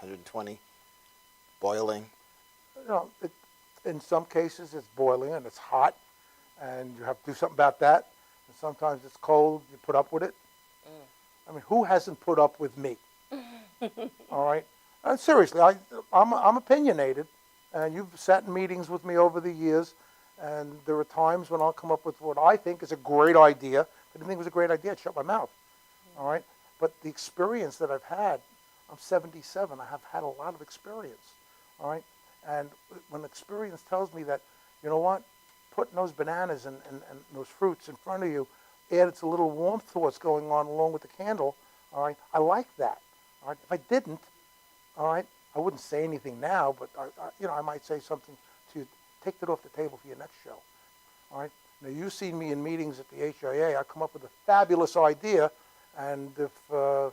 120, boiling. You know, in some cases it's boiling and it's hot, and you have to do something about that. And sometimes it's cold, you put up with it. I mean, who hasn't put up with me? All right? And seriously, I'm opinionated, and you've sat in meetings with me over the years, and there are times when I'll come up with what I think is a great idea. If I didn't think it was a great idea, I'd shut my mouth. All right? But the experience that I've had, I'm 77, I have had a lot of experience. All right? And when experience tells me that, you know what, putting those bananas and those fruits in front of you adds a little warmth to what's going on along with the candle, all right, I like that. All right? If I didn't, all right, I wouldn't say anything now, but I might say something to you. Take that off the table for your next show. All right? Now, you've seen me in meetings at the HIA. I come up with a fabulous idea, and if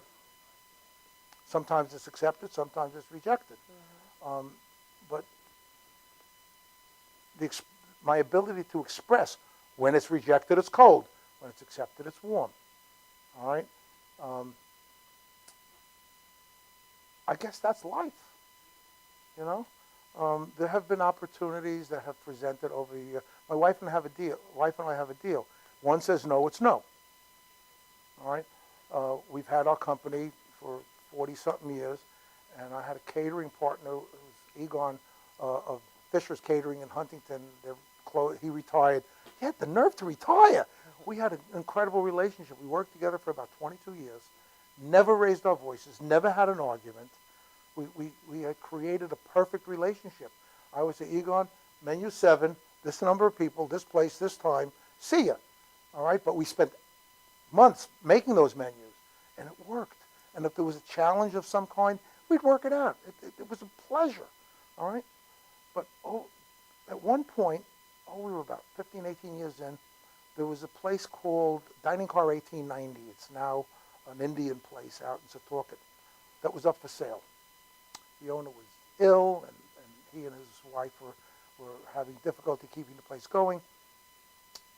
sometimes it's accepted, sometimes it's rejected. But my ability to express, when it's rejected, it's cold. When it's accepted, it's warm. All right? I guess that's life, you know. There have been opportunities that have presented over the year. My wife and I have a deal. One says no, it's no. All right. We've had our company for 40-something years, and I had a catering partner, who was Egon of Fisher's Catering in Huntington. He retired. He had the nerve to retire. We had an incredible relationship. We worked together for about 22 years. Never raised our voices, never had an argument. We had created a perfect relationship. I would say, Egon, menu 7, this number of people, this place, this time, see ya. All right? But we spent months making those menus, and it worked. And if there was a challenge of some kind, we'd work it out. It was a pleasure. All right? But at one point, we were about 15, 18 years in, there was a place called Dining Car 1890. It's now an Indian place out in Setauket that was up for sale. The owner was ill, and he and his wife were having difficulty keeping the place going.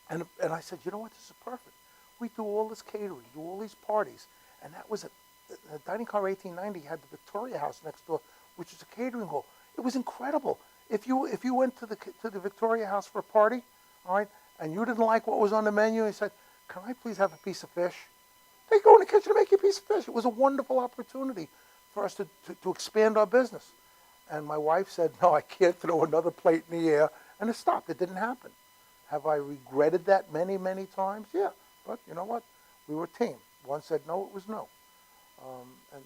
And I said, you know what, this is perfect. We do all this catering, do all these parties. And that was the Dining Car 1890 had the Victoria House next door, which is a catering hall. It was incredible. If you went to the Victoria House for a party, all right, and you didn't like what was on the menu, and said, can I please have a piece of fish? They go in the kitchen and make you a piece of fish. It was a wonderful opportunity for us to expand our business. And my wife said, no, I can't throw another plate in the air. And it stopped. It didn't happen. Have I regretted that many, many times? Yeah. But you know what? We were a team. One said no, it was no. And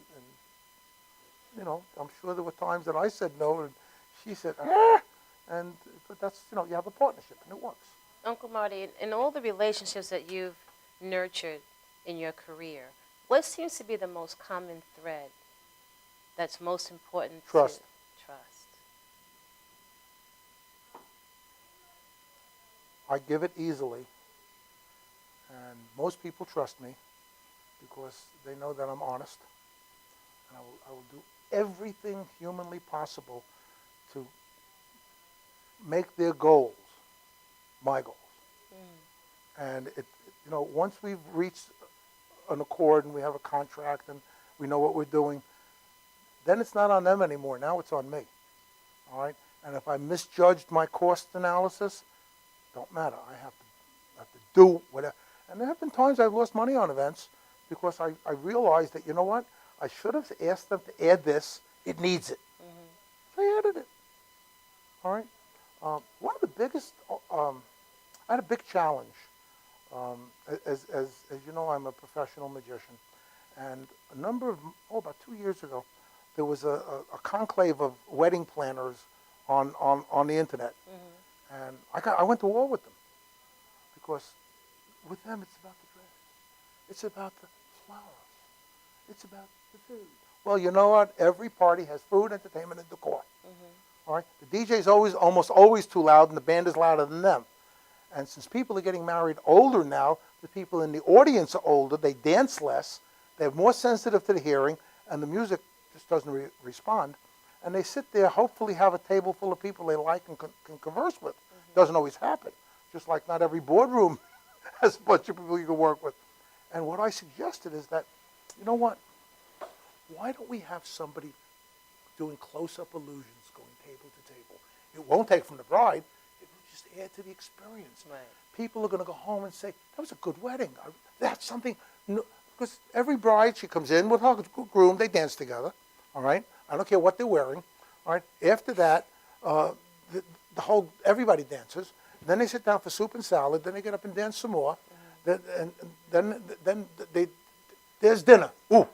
you know, I'm sure there were times that I said no, and she said, but that's, you know, you have a partnership, and it works. Uncle Marty, in all the relationships that you've nurtured in your career, what seems to be the most common thread that's most important? Trust. Trust. I give it easily, and most people trust me because they know that I'm honest, and I will do everything humanly possible to make their goals my goals. And you know, once we've reached an accord and we have a contract and we know what we're doing, then it's not on them anymore. Now it's on me. All right? And if I misjudged my cost analysis, don't matter. I have to do whatever. And there have been times I've lost money on events because I realized that, you know what, I should have asked them to add this. It needs it. So I added it. All right? One of the biggest, I had a big challenge As you know, I'm a professional magician, and about 2 years ago, there was a conclave of wedding planners on the internet, and I went to war with them, because with them it's about the dress, it's about the flowers, it's about the food. Well, you know what? Every party has food, entertainment, and decor. All right, the DJ's almost always too loud, and the band is louder than them. And since people are getting married older now, the people in the audience are older, they dance less, they're more sensitive to the hearing, and the music just doesn't respond. And they sit there, hopefully have a table full of people they like and can converse with. Doesn't always happen. Just like not every boardroom has a bunch of people you can work with. And what I suggested is that, you know what? Why don't we have somebody doing close-up illusions, going table to table? It won't take from the bride. It will just add to the experience. Right. People are going to go home and say, that was a good wedding. That's something, because every bride, she comes in with her groom, they dance together, all right? I don't care what they're wearing, all right? After that, everybody dances. Then they sit down for soup and salad. Then they get up and dance some more. Then there's dinner. Ooh.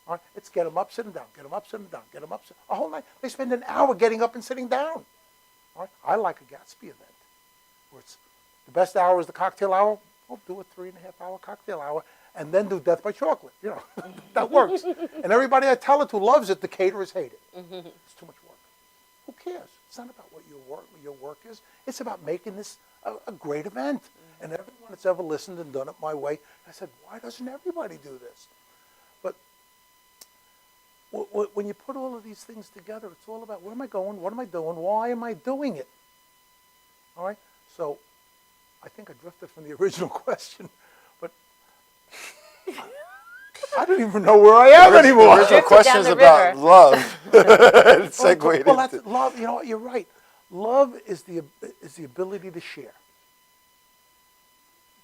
All right, it's get them up, sitting down, get them up, sitting down, get them up, a whole night. They spend an hour getting up and sitting down. All right, I like a Gatsby event, where it's the best hour is the cocktail hour. We'll do a 3.5-hour cocktail hour, and then do Death by Chocolate. You know, that works. And everybody I tell it to loves it. The caterers hate it. It's too much work. Who cares? It's not about what your work is. It's about making this a great event. And everyone that's ever listened and done it my way, I said, why doesn't everybody do this? But when you put all of these things together, it's all about where am I going, what am I doing, why am I doing it? All right? So I think I drifted from the original question, but I don't even know where I am anymore. The original question is about love. Segued well, that's love. You know what? You're right. Love is the ability to share.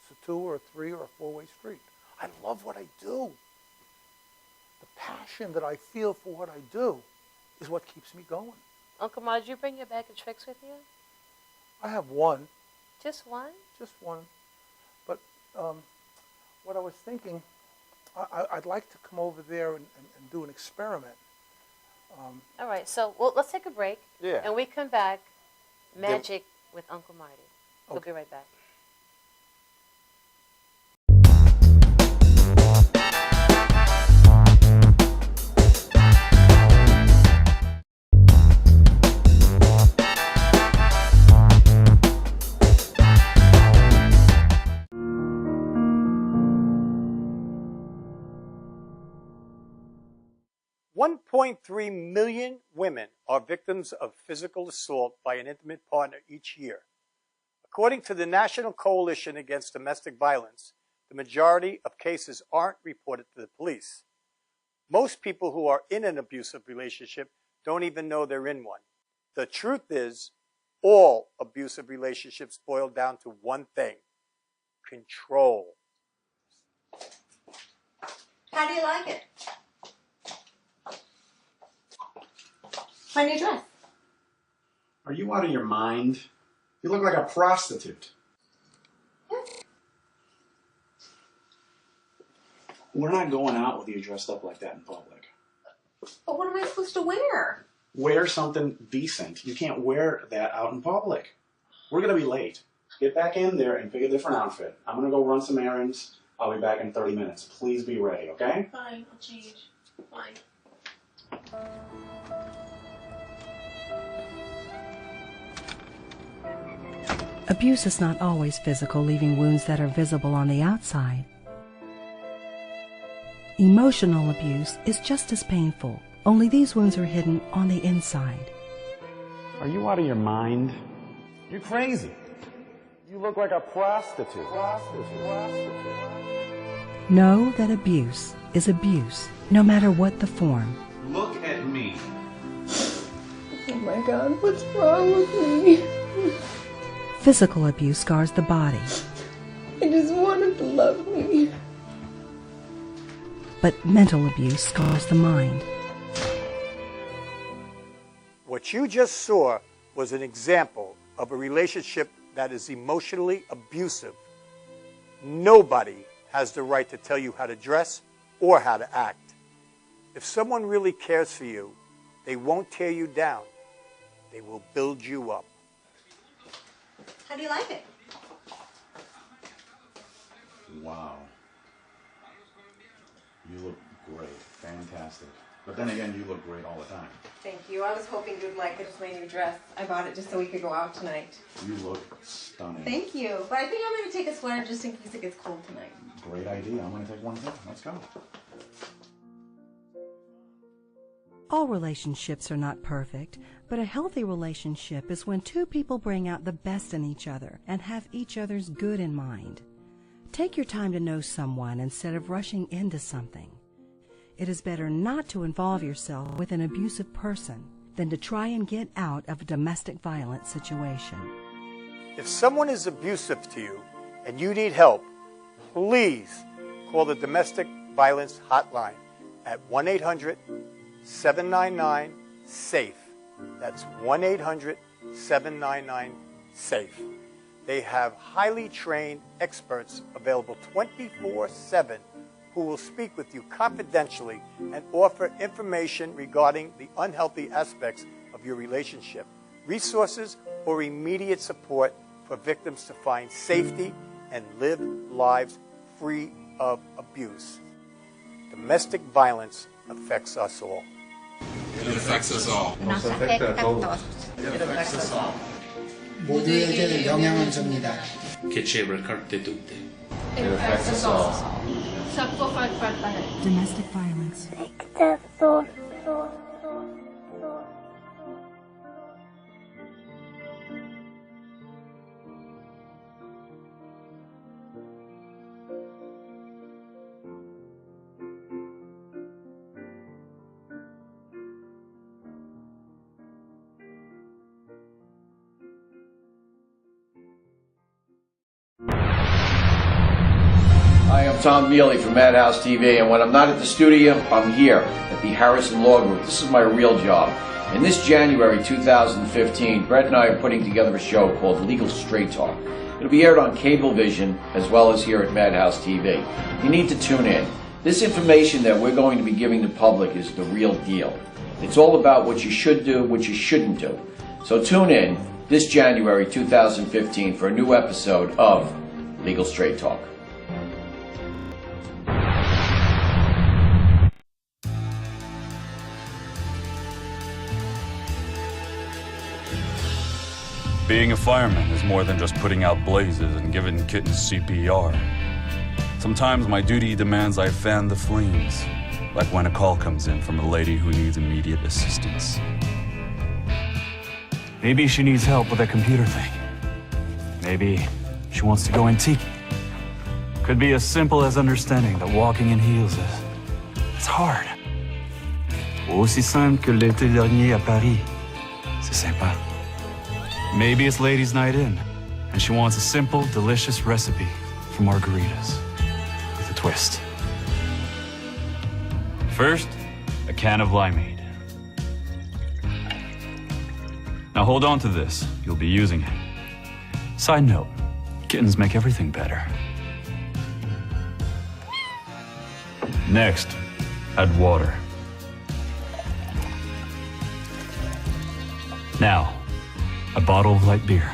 It's a 2 or a 3 or a 4-way street. I love what I do. The passion that I feel for what I do is what keeps me going. Uncle Ma, did you bring your bag of tricks with you? I have one. Just one? Just one. But what I was thinking, I'd like to come over there and do an experiment. All right, so let's take a break. Yeah. And we come back, magic with Uncle Marty. We'll be right back. $1.3 million women are victims of physical assault by an intimate partner each year. According to the National Coalition Against Domestic Violence, the majority of cases aren't reported to the police. Most people who are in an abusive relationship don't even know they're in one. The truth is, all abusive relationships boil down to one thing: control. How do you like it? My new dress. Are you out of your mind? You look like a prostitute. We're not going out with you dressed up like that in public. But what am I supposed to wear? Wear something decent. You can't wear that out in public. We're going to be late. Get back in there and pick a different outfit. I'm going to go run some errands. I'll be back in 30 minutes. Please be ready, okay? Fine, I'll change. Fine. Abuse is not always physical, leaving wounds that are visible on the outside. Emotional abuse is just as painful, only these wounds are hidden on the inside. Are you out of your mind? You're crazy. You look like a prostitute. Know that abuse is abuse, no matter what the form. Look at me. Oh my God, what's wrong with me? Physical abuse scars the body, I just wanted to love me. but mental abuse scars the mind. What you just saw was an example of a relationship that is emotionally abusive. Nobody has the right to tell you how to dress or how to act. If someone really cares for you, they won't tear you down. They will build you up. How do you like it? Wow. You look great. Fantastic. But then again, you look great all the time. Thank you. I was hoping you'd like it. It's my new dress. I bought it just so we could go out tonight. You look stunning. Thank you. But I think I'm going to take a sweater just in case it gets cold tonight. Great idea. I'm going to take one too. Let's go. All relationships are not perfect, but a healthy relationship is when two people bring out the best in each other and have each other's good in mind. Take your time to know someone instead of rushing into something. It is better not to involve yourself with an abusive person than to try and get out of a domestic violence situation. If someone is abusive to you and you need help, please call the Domestic Violence Hotline at 1-800-799-SAFE. That's 1-800-799-SAFE. They have highly trained experts available 24/7 who will speak with you confidentially and offer information regarding the unhealthy aspects of your relationship, resources, or immediate support for victims to find safety and live lives free of abuse. Domestic violence affects us all. It affects us all. Nos afecta a todos. It affects us all. 모두에게 영향을 줍니다. Che ci ricarte tutte. It affects us all. Domestic violence. Hi, I'm Tom Mealy from Madhouse TV, and when I'm not at the studio, I'm here at the Harrison Law Group. This is my real job. And this January 2015, Brett and I are putting together a show called Legal Straight Talk. It'll be aired on Cablevision as well as here at Madhouse TV. You need to tune in. This information that we're going to be giving the public is the real deal. It's all about what you should do, what you shouldn't do. So tune in this January 2015 for a new episode of Legal Straight Talk. Being a fireman is more than just putting out blazes and giving kittens CPR. Sometimes my duty demands I fan the flames, like when a call comes in from a lady who needs immediate assistance. Maybe she needs help with a computer thing. Maybe she wants to go antique. Could be as simple as understanding that walking in heels it's hard. Ou aussi simple que l'été dernier à Paris. C'est sympa. Maybe it's ladies' night in, and she wants a simple, delicious recipe for margaritas with a twist. First, a can of limeade. Now hold on to this, you'll be using it. Side note, kittens make everything better. Next, add water. Now, a bottle of light beer.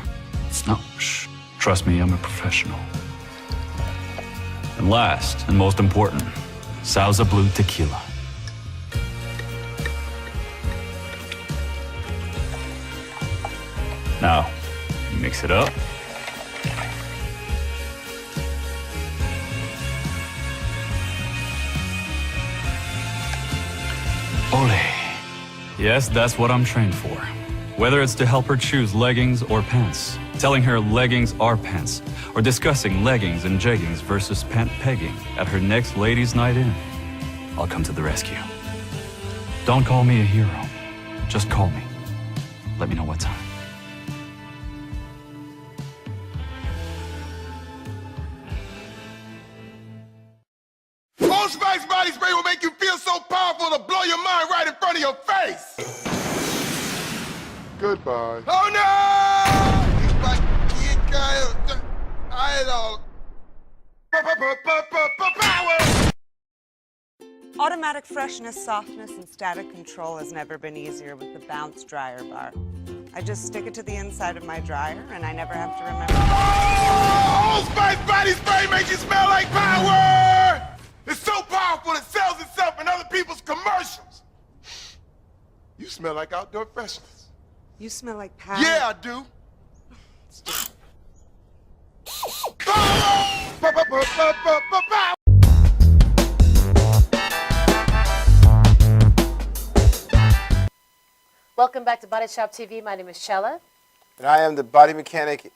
No, shh. Trust me, I'm a professional. And last, and most important, Sauza Blue Tequila. Now, mix it up. Ole. Yes, that's what I'm trained for. Whether it's to help her choose leggings or pants, telling her leggings are pants, or discussing leggings and jeggings versus pant pegging at her next ladies' night in, I'll come to the rescue. Don't call me a hero. Just call me. Let me know what time. Old Spice body spray will make you feel so powerful to blow your mind right in front of your face. Goodbye. Oh no! I don't. Power! Automatic freshness, softness, and static control has never been easier with the Bounce Dryer Bar. I just stick it to the inside of my dryer, and I never have to remember. Old Spice Body Spray makes you smell like power! It's so powerful it sells itself in other people's commercials. You smell like outdoor freshness. You smell like power. Yeah, I do. Power! Welcome back to Bodyshop TV. My name is Chella. And I am the body mechanic.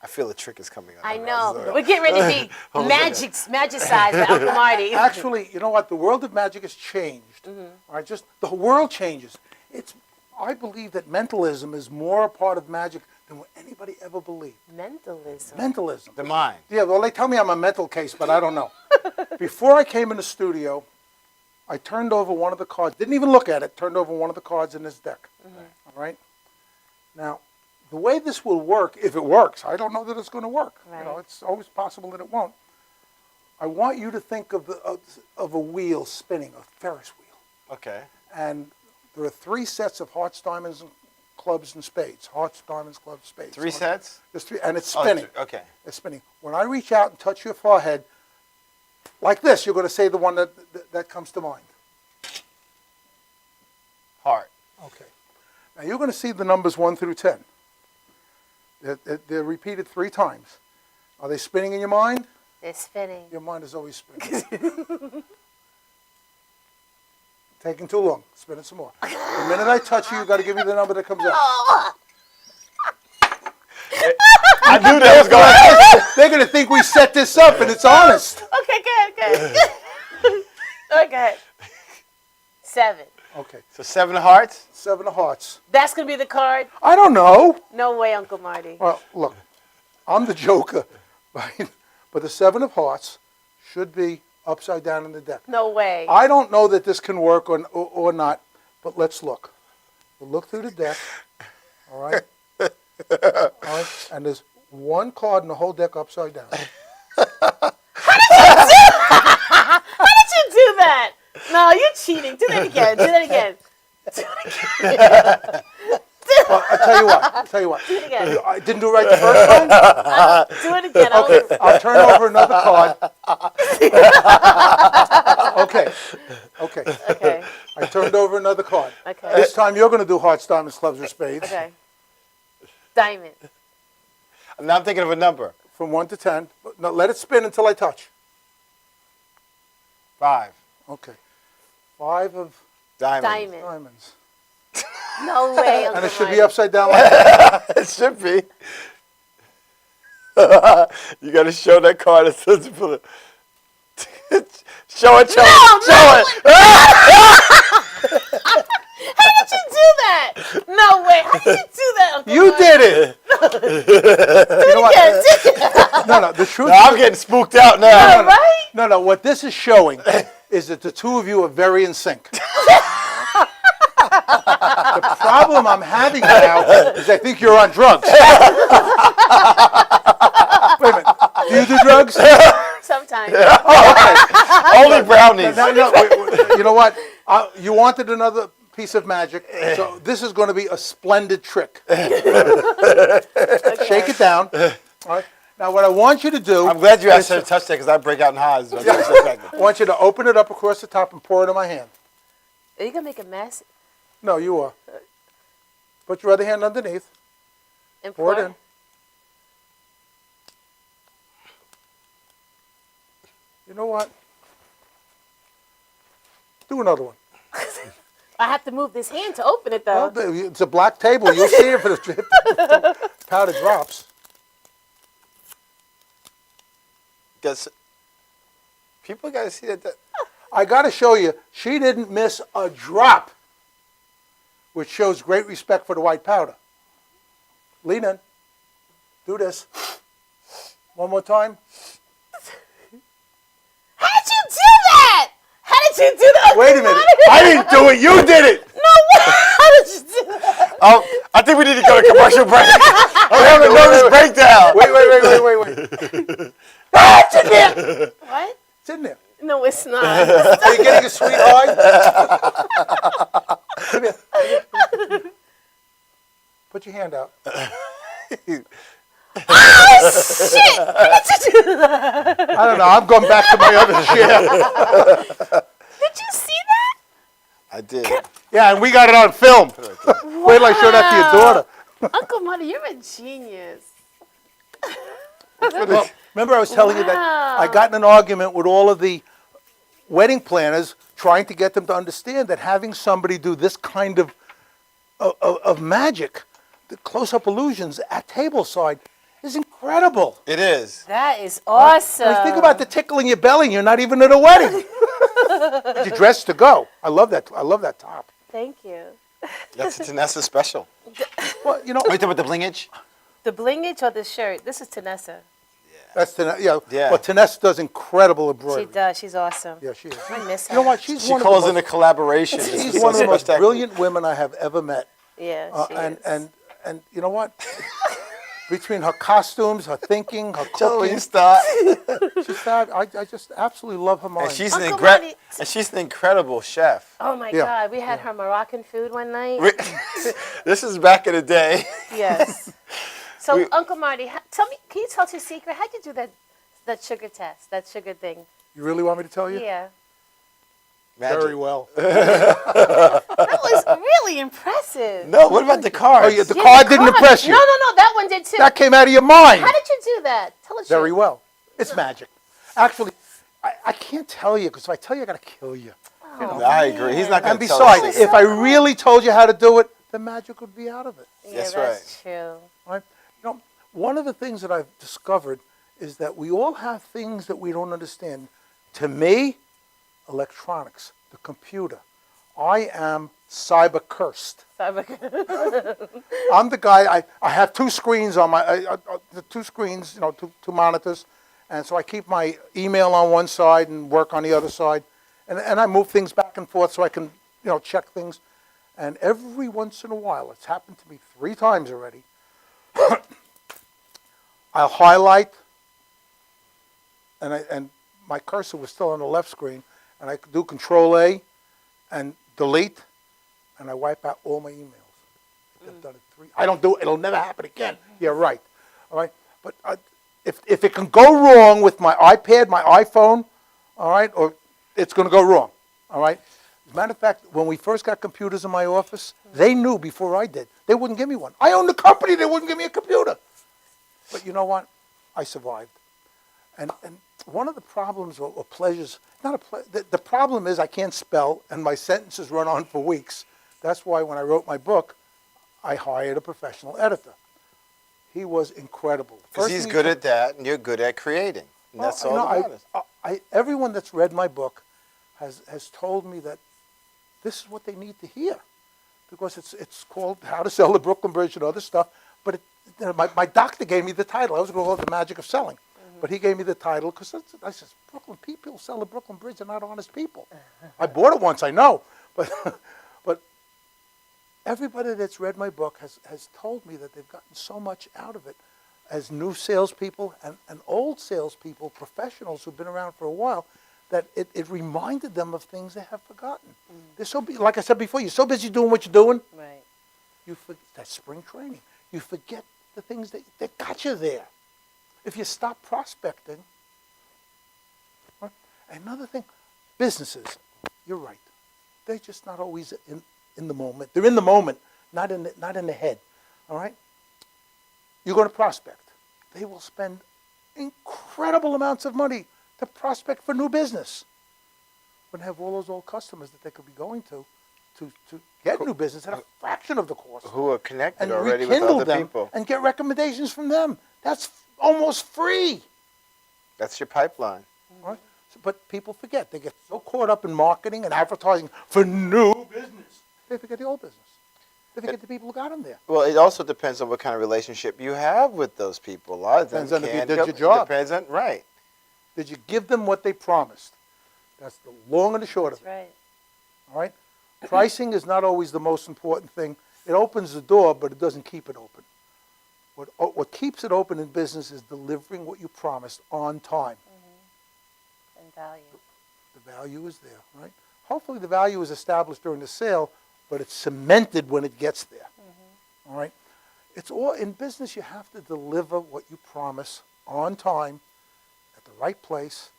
I feel a trick is coming up. I know. We're getting ready to be magicized by Uncle Marty. Actually, you know what? The world of magic has changed. All right, just the world changes. I believe that mentalism is more a part of magic than what anybody ever believed. Mentalism. Mentalism. The mind. Yeah, well, they tell me I'm a mental case, but I don't know. Before I came in the studio, I turned over one of the cards, didn't even look at it, turned over one of the cards in this deck. All right? Now, the way this will work, if it works, I don't know that it's going to work. Right. You know, it's always possible that it won't. I want you to think of a wheel spinning, a Ferris wheel. Okay. And there are 3 sets of hearts, diamonds, and clubs, and spades. Hearts, diamonds, clubs, spades. 3 sets? There's 3, and it's spinning. Okay. It's spinning. When I reach out and touch your forehead, like this, you're going to say the one that comes to mind. Heart. Okay. Now you're going to see the numbers 1 through 10. They're repeated 3 times. Are they spinning in your mind? They're spinning. Your mind is always spinning. Taking too long. Spin it some more. The minute I touch you, you've got to give me the number that comes out. I knew that was going to happen. They're going to think we set this up and it's honest. Okay, good. Okay. 7. Okay. So 7 hearts? 7 of hearts. That's going to be the card? I don't know. No way, Uncle Marty. Well, look, I'm the joker, right? But the 7 of hearts should be upside down in the deck. No way. I don't know that this can work or not, but let's look. We'll look through the deck, all right? All right? And there's 1 card in the whole deck upside down. How did you do that? No, you're cheating. Do that again. Do that again. Do it again. Well, I'll tell you what. Do it again. I didn't do it right the first time? Do it again. Okay, I'll turn over another card. Okay. I turned over another card. Okay. This time you're going to do hearts, diamonds, clubs, or spades. Okay. Diamond. Now I'm thinking of a number. From 1 to 10. No, let it spin until I touch. 5. Okay. 5 of Diamonds. No way, Uncle And it should Marty. be upside down like that. It should be. You got to show that card. Show it, show it. How did you do that? No way. How did you do that, Uncle You Marty? did it. Do it again. No, the truth No, I'm getting spooked out now. Yeah, right? No, what this is showing is that the 2 of you are very in sync. The problem I'm having now is I think you're on drugs. Wait a minute. Do you do drugs? Sometimes. Oh, okay. Only brownies. You know what? You wanted another piece of magic, so this is going to be a splendid trick. Okay. Shake it down. All right. Now, what I want you to do... I'm glad you asked her to touch that because I break out in highs. I want you to open it up across the top and pour it in my hand. Are you going to make a mess? No, you are. Put your other hand underneath. And Pour it in. You know what? Do another one. I have to move this hand to open it, though. Well, it's a black table. You'll see it for the powder drops. People got to see that. I got to show you, she didn't miss a drop, which shows great respect for the white powder. Lean in. Do this. One more time. How did you do that? How did you do that? Wait a minute. I didn't do it. You did it. No way. How did you do that? Oh, I think we need to go to commercial break. I'm having a nervous breakdown. Wait. How did in there. What? It's in there. No, it's not. Are you getting a sweetheart? Come here. Put your hand out. Oh, shit! How did you do that? I don't know. I'm going back to my other chair. Did you see that? I did. Yeah, and we got it on film. Wait till I show that to your daughter. Uncle Marty, you're a genius. Well, remember I was telling you that I got in an argument with all of the wedding planners trying to get them to understand that having somebody do this kind of magic, the close-up illusions at tableside, is incredible. It is. That is awesome. I mean, think about the tickle in your belly. You're not even at a wedding. You're dressed to go. I love that. I love that top. Thank you. That's a Tanessa special. Well, you know. Wait, with the blingage? The blingage or the shirt? This is Tanessa. That's Tanessa. Yeah. Well, Tanessa does incredible embroidery. She does. She's awesome. Yeah, she is. I miss her. You know what? She's She one calls of the in most, a collaboration. she's one of the most brilliant women I have ever met. Yeah, she is. And you know what? Between her costumes, her thinking, her Joe, cooking, you stop. I just absolutely love her mind. And she's Uncle an incredible chef. Oh my God, we had her Moroccan food one night. This is back in the day. Yes. So Uncle Marty, tell me, can you tell us your secret? How'd you do that sugar test, that sugar thing? You really want me to tell you? Yeah. Magic. Very well. That was really impressive. No, what about the card? Oh, yeah, the card didn't impress you. No, that one did too. That came out of your mind. How did you do that? Tell us. Very well. It's magic. Actually, I can't tell you, because if I tell you, I got to kill you. Oh, You know? I agree. He's not going And to tell us. besides, if I really told you how to do it, the magic would be out of it. Yeah, That's that's true. Right? You know, one of the things that I've discovered is that we all have things that we don't understand. To me, electronics, the computer. I am cyber cursed. I'm the guy. I have two screens on my the two screens. You know, two monitors, and so I keep my email on one side and work on the other side, and I move things back and forth so I can check things. And every once in a while, it's happened to me 3 times already. I'll highlight, and my cursor was still on the left screen, and I could do Control-A and delete, and I wipe out all my emails. I've done it 3. I don't do it. It'll never happen again. Yeah, right. All right. But if it can go wrong with my iPad, my iPhone, all right, or it's going to go wrong. All right. As a matter of fact, when we first got computers in my office, they knew before I did. They wouldn't give me one. I owned the company. They wouldn't give me a computer. But you know what? I survived. And one of the problems or pleasures, the problem is I can't spell and my sentences run on for weeks. That's why when I wrote my book, I hired a professional editor. He was incredible. Because he's good at that and you're good at creating. And that's all that matters. Everyone that's read my book has told me that this is what they need to hear. Because it's called How to Sell the Brooklyn Bridge and other stuff. But my doctor gave me the title. I was going to call it The Magic of Selling. But he gave me the title because I said, Brooklyn people sell the Brooklyn Bridge. They're not honest people. I bought it once, I know. But everybody that's read my book has told me that they've gotten so much out of it as new salespeople and old salespeople, professionals who've been around for a while, that it reminded them of things they have forgotten. They're so like I said before, you're so busy doing what you're doing. Right. You forget that's spring training. You forget the things that got you there. If you stop prospecting, right? Another thing, businesses, you're right. They're just not always in the moment. They're in the moment, not in the head. All right? You're going to prospect. They will spend incredible amounts of money to prospect for new business. But have all those old customers that they could be going to get new business at a fraction of the cost. Who are connected and already with rekindle other them people. And get recommendations from them. That's almost free. That's your pipeline. Right? But people forget. They get so caught up in marketing and advertising for new business. They forget the old business. They forget the people who got them there. Well, it also depends on what kind of relationship you have with those people. A lot of them Depends on if you can't did go- your job. Depends on, right. Did you give them what they promised? That's the long and the short of it. Right. All right? Pricing is not always the most important thing. It opens the door, but it doesn't keep it open. What keeps it open in business is delivering what you promised on time. value. The value is there, right? Hopefully the value is established during the sale, but it's cemented when it gets there. All right? It's all in business. You have to deliver what you promise on time, at the right place,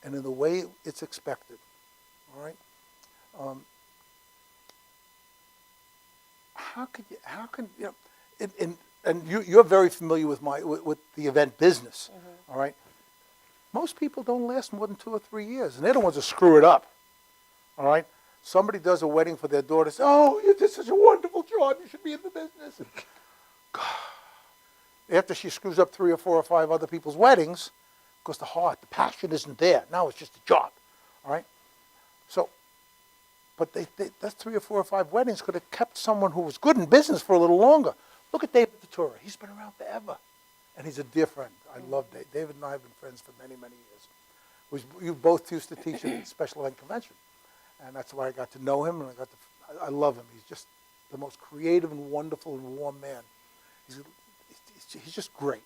and in the way it's expected. All right? How can you know? And you're very familiar with with the event business. All right? Most people don't last more than 2 or 3 years, and they're the ones that screw it up. All right? Somebody does a wedding for their daughter, says, "Oh, you did such a wonderful job. You should be in the business." And after she screws up 3 or 4 or 5 other people's weddings, because the heart, the passion isn't there. Now it's just a job. All right? So, but that's 3 or 4 or 5 weddings could have kept someone who was good in business for a little longer. Look at David Torah. He's been around forever. And he's a dear friend. I love David. David and I have been friends for many, many years. You both used to teach at Special Event Convention. And that's why I got to know him, and I love him. He's just the most creative and wonderful and warm man. He's just great,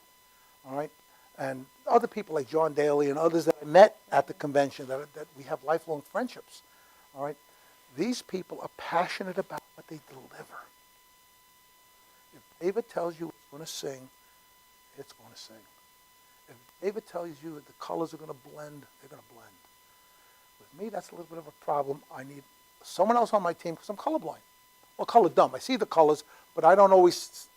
all right? And other people like John Daly and others that I met at the convention that we have lifelong friendships, all right? These people are passionate about what they deliver. If David tells you it's going to sing, it's going to sing. If David tells you that the colors are going to blend, they're going to blend. With me, that's a little bit of a problem. I need someone else on my team because I'm colorblind. Well, color dumb. I see the colors, but I don't always,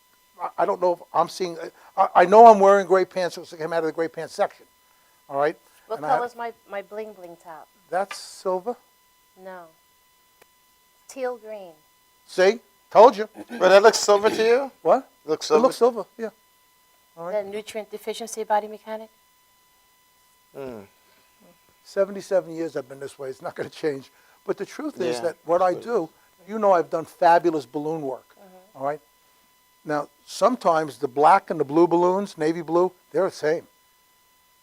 I don't know if I'm seeing, I know I'm wearing gray pants, so I came out of the gray pants section. All right? What color's my bling bling top? That's silver. No. Teal green. See? Told you. But that looks silver to you? What? Looks silver? It looks silver, yeah. All Is right. that nutrient deficiency body mechanic? 77 years I've been this way. It's not going to change. But the truth is that what I do, you know I've done fabulous balloon work. All right? Now, sometimes the black and the blue balloons, navy blue, they're the same.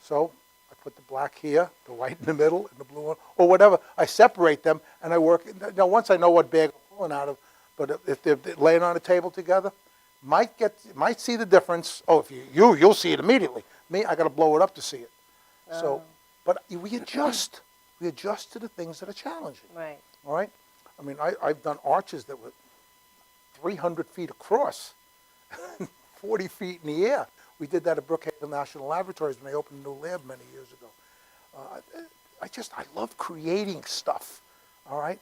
So I put the black here, the white in the middle, and the blue one, or whatever. I separate them, and I work. Now, once I know what bag I'm pulling out of, but if they're laying on a table together, might see the difference. Oh, if you'll see it immediately. Me, I got to blow it up to see it. So, but we adjust. We adjust to the things that are challenging. Right. All right? I mean, I've done arches that were 300 feet across, 40 feet in the air. We did that at Brookhaven National Laboratories when they opened a new lab many years ago. I love creating stuff. All right?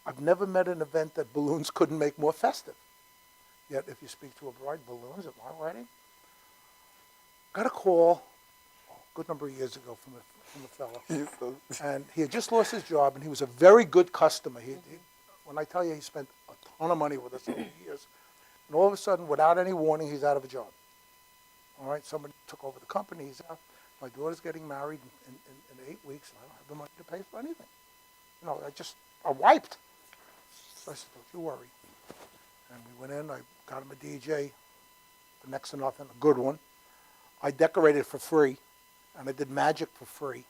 I've never met an event that balloons couldn't make more festive. Yet, if you speak to a bride, balloons at my wedding, got a call a good number of years ago from a fellow. And he had just lost his job, and he was a very good customer. When I tell you he spent a ton of money with us over the years, and all of a sudden, without any warning, he's out of a job. All right, somebody took over the company, he's out. My daughter's getting married in 8 weeks, and I don't have the money to pay for anything. You know, I wiped. So I said, don't you worry. And we went in, I got him a DJ, for next to nothing, a good one. I decorated for free, and I did magic for free.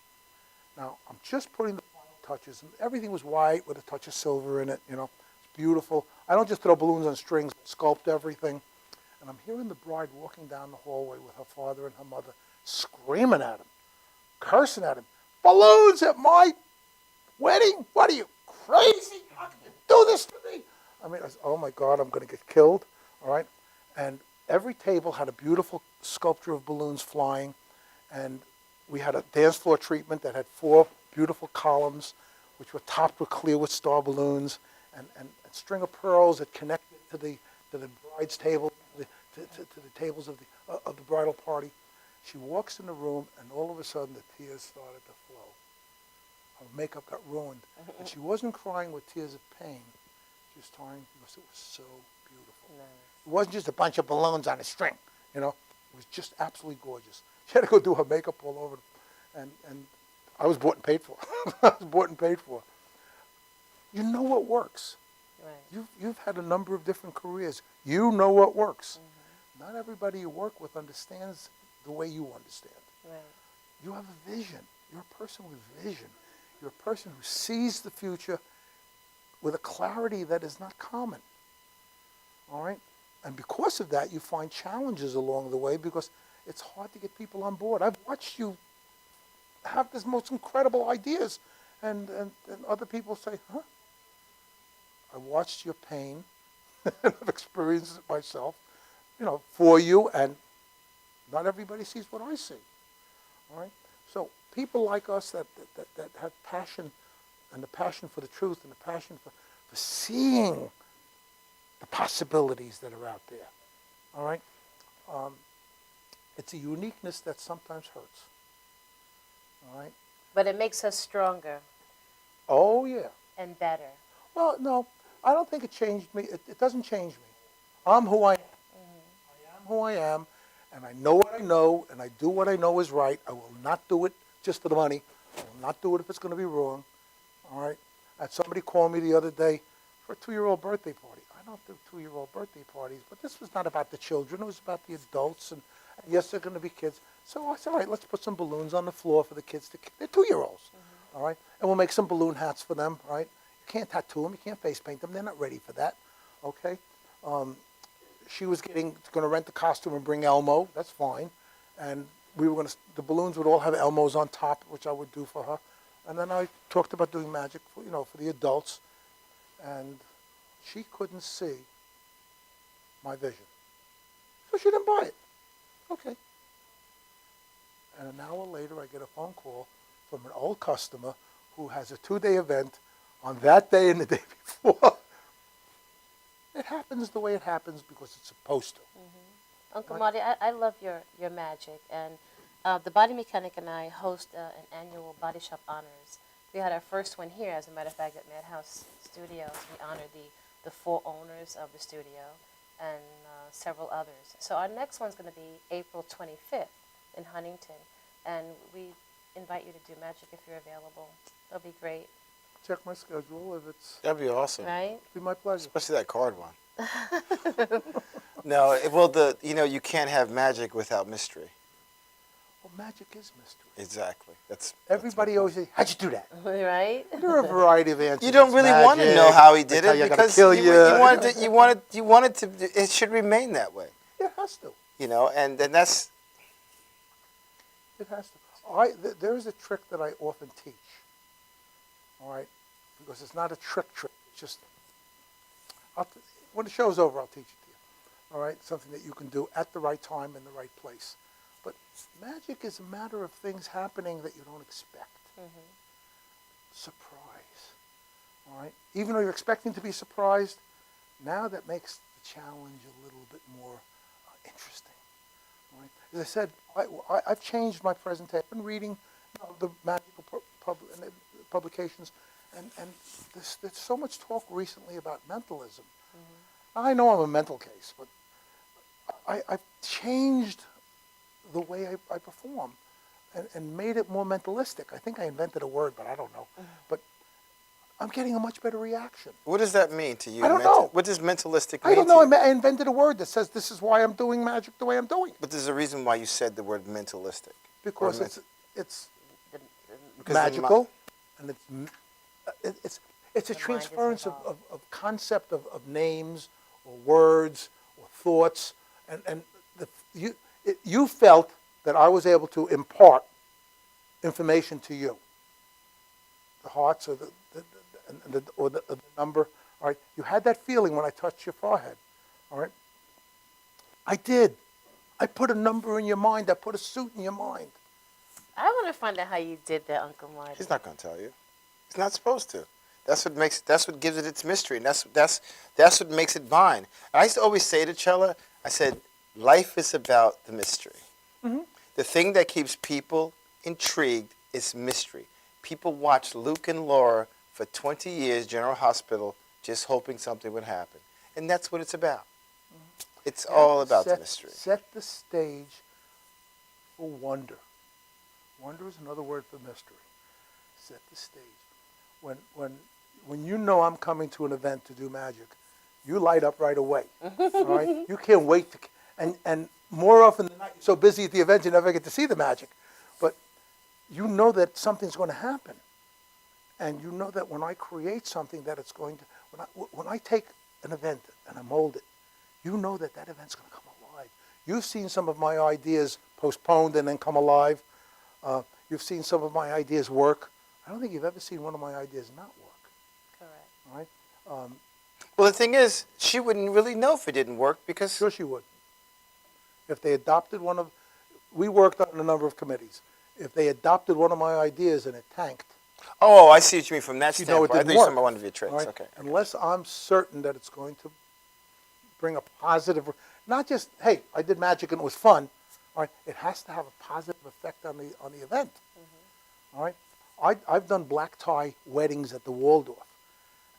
Now, I'm just putting the final touches, and everything was white with a touch of silver in it, you know. It's beautiful. I don't just throw balloons on strings, sculpt everything. And I'm hearing the bride walking down the hallway with her father and her mother, screaming at him, cursing at him. Balloons at my wedding? What are you, crazy? How can you do this to me? I mean, I said, oh my God, I'm going to get killed, all right? And every table had a beautiful sculpture of balloons flying, and we had a dance floor treatment that had 4 beautiful columns, which were topped with clear with star balloons, and a string of pearls that connected to the bride's table, to the tables of the bridal party. She walks in the room, and all of a sudden the tears started to flow. Her makeup got ruined, and she wasn't crying with tears of pain. She was crying because it was so beautiful. Nice. It wasn't just a bunch of balloons on a string, you know. It was just absolutely gorgeous. She had to go do her makeup all over, and I was bought and paid for. I was bought and paid for. You know what works. Right. You've had a number of different careers. You know what works. Not everybody you work with understands the way you understand. Right. You have a vision. You're a person with vision. You're a person who sees the future with a clarity that is not common. All right? And because of that, you find challenges along the way because it's hard to get people on board. I've watched you have this most incredible ideas, and other people say, huh? I watched your pain, and I've experienced it myself, for you, and not everybody sees what I see. All right? So people like us that have passion, and the passion for the truth, and the passion for seeing the possibilities that are out there. All right? It's a uniqueness that sometimes hurts. All right? But it makes us stronger. Oh, yeah. And better. Well, no, I don't think it changed me. It doesn't change me. I'm who I am. I am who I am, and I know what I know, and I do what I know is right. I will not do it just for the money. I will not do it if it's going to be wrong. All right? I had somebody call me the other day for a 2-year-old birthday party. I don't do 2-year-old birthday parties, but this was not about the children. It was about the adults, and yes, they're going to be kids. So I said, all right, let's put some balloons on the floor for the kids. They're 2-year-olds, all right? And we'll make some balloon hats for them, right? You can't tattoo them. You can't face paint them. They're not ready for that, okay? She was going to rent the costume and bring Elmo. That's fine. And we were going to, the balloons would all have Elmos on top, which I would do for her. And then I talked about doing magic, for, for the adults. And she couldn't see my vision. So she didn't buy it. Okay. And an hour later, I get a phone call from an old customer who has a 2-day event on that day and the day before. It happens the way it happens because it's supposed to. Uncle Marty, I love your magic. And the Body Mechanic and I host an annual Body Shop Honors. We had our first one here, as a matter of fact, at Madhouse Studios. We honored the 4 owners of the studio and several others. So our next one's going to be April 25th in Huntington. And we invite you to do magic if you're available. That'll be great. Check my schedule if it's... That'd be awesome. Right? It'd be my pleasure. Especially that card one. No, well, you can't have magic without mystery. Well, magic is mystery. Exactly. Everybody always says, how'd you do that? Right? There are a variety of answers. You don't really want to know how he did it because you wanted to. It should remain that way. It has to. And that's. It has to. There is a trick that I often teach. All right, because it's not a trick. It's just when the show's over, I'll teach it to you. All right, something that you can do at the right time in the right place. But magic is a matter of things happening that you don't expect. Surprise. All right, even though you're expecting to be surprised, now that makes the challenge a little bit more interesting. All right? As I said, I've changed my presentation. I've been reading the magical publications, and there's so much talk recently about mentalism. I know I'm a mental case, but I've changed the way I perform and made it more mentalistic. I think I invented a word, but I don't know. But I'm getting a much better reaction. What does that mean to you? I don't know. What does mentalistic mean? I don't know. I invented a word that says this is why I'm doing magic the way I'm doing it. But there's a reason why you said the word mentalistic. Because it's magical, and it's a transference of concept of names or words or thoughts, and you felt that I was able to impart information to you. The hearts or the number. All right, you had that feeling when I touched your forehead. All right, I did. I put a number in your mind. I put a suit in your mind. I want to find out how you did that, Uncle Marty. He's not going to tell you. He's not supposed to. That's what gives it its mystery, and that's what makes it mine. And I used to always say to Chella, I said, life is about the mystery. The thing that keeps people intrigued is mystery. People watched Luke and Laura for 20 years, General Hospital, just hoping something would happen. And that's what it's about. It's all about the mystery. Set the stage for wonder. Wonder is another word for mystery. Set the stage. When you know I'm coming to an event to do magic, you light up right away. All right? You can't wait to, and more often than not, you're so busy at the event you never get to see the magic. But you know that something's going to happen. And you know that when I create something that it's going to, when I take an event and I mold it, you know that event's going to come alive. You've seen some of my ideas postponed and then come alive. You've seen some of my ideas work. I don't think you've ever seen one of my ideas not work. Correct. All right? Well, the thing is, she wouldn't really know if it didn't work because... Sure she would. If they adopted one of... We worked on a number of committees. If they adopted one of my ideas and it tanked... Oh, I see what you mean from that you know standpoint. it I didn't think you work. some of one of your tricks. All right? Okay. Unless I'm certain that it's going to bring a positive... Not just, hey, I did magic and it was fun. All right? It has to have a positive effect on the event. All right? I've done black tie weddings at the Waldorf.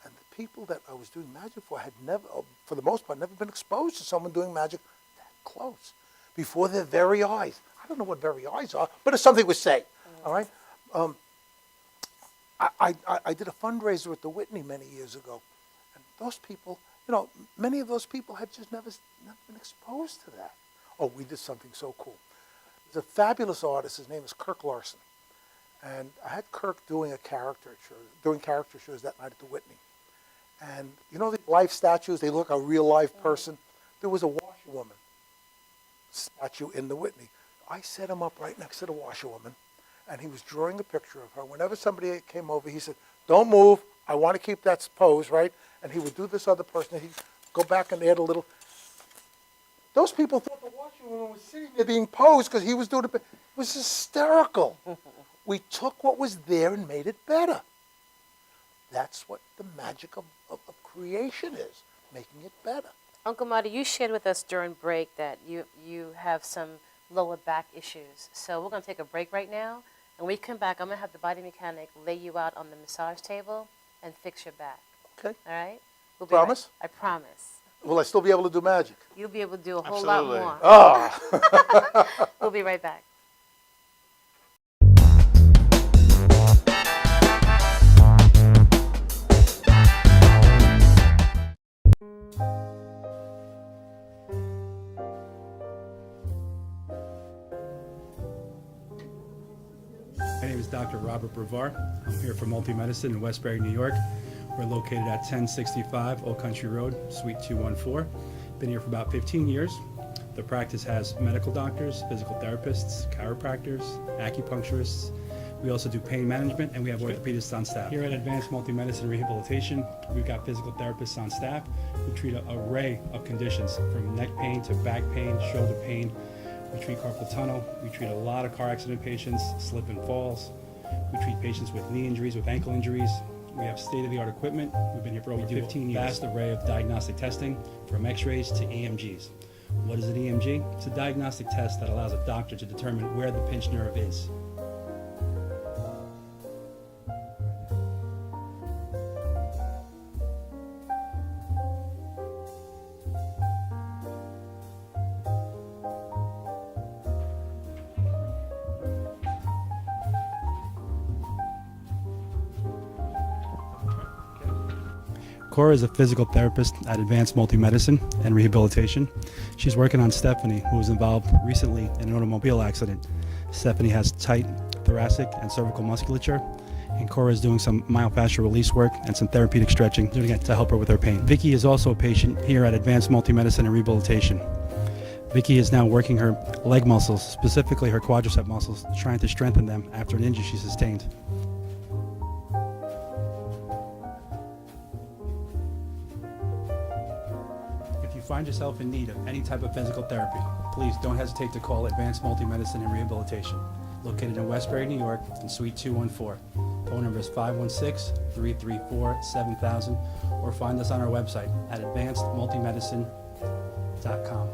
And the people that I was doing magic for had never, for the most part, never been exposed to someone doing magic that close, before their very eyes. I don't know what very eyes are, but it's something we say. All right? I did a fundraiser at the Whitney many years ago. And those people, you know, many of those people had just never been exposed to that. Oh, we did something so cool. There's a fabulous artist. His name is Kirk Larson. And I had Kirk doing character shows that night at the Whitney. And you know the life statues, they look like a real live person. There was a washerwoman statue in the Whitney. I set him up right next to the washerwoman, and he was drawing a picture of her. Whenever somebody came over, he said, "Don't move, I want to keep that pose," right? And he would do this other person, and he'd go back and add a little. Those people thought the washerwoman was sitting there being posed because he was doing it. It was hysterical. We took what was there and made it better. That's what the magic of creation is, making it better. Uncle Marty, you shared with us during break that you have some lower back issues. So we're going to take a break right now. And when we come back, I'm going to have the body mechanic lay you out on the massage table and fix your back. Okay. All right? We'll be Promise? Right. I promise. Will I still be able to do magic? You'll be able to do a whole Absolutely. lot more. Oh. We'll be right back. My name is Dr. Robert Brevard. I'm here for Multi-Medicine in Westbury, New York. We're located at 1065 Old Country Road, Suite 214. Been here for about 15 years. The practice has medical doctors, physical therapists, chiropractors, acupuncturists. We also do pain management, and we have orthopedists on staff. Here at Advanced Multi-Medicine Rehabilitation, we've got physical therapists on staff who treat an array of conditions, from neck pain to back pain, shoulder pain. We treat carpal tunnel. We treat a lot of car accident patients, slip and falls. We treat patients with knee injuries, with ankle injuries. We have state-of-the-art equipment. We've been here for over 15 years. Vast array of diagnostic testing, from x-rays to EMGs. What is an EMG? It's a diagnostic test that allows a doctor to determine where the pinched nerve is. Cora is a physical therapist at Advanced Multi-Medicine and Rehabilitation. She's working on Stephanie, who was involved recently in an automobile accident. Stephanie has tight thoracic and cervical musculature, and Cora is doing some myofascial release work and some therapeutic stretching, doing it to help her with her pain. Vicky is also a patient here at Advanced Multi-Medicine and Rehabilitation. Vicky is now working her leg muscles, specifically her quadricep muscles, trying to strengthen them after an injury she sustained. If you find yourself in need of any type of physical therapy, please don't hesitate to call Advanced Multi-Medicine and Rehabilitation, located in Westbury, New York, in Suite 214. Phone number is 516-334-7000, or find us on our website at advancedmultimedicine.com.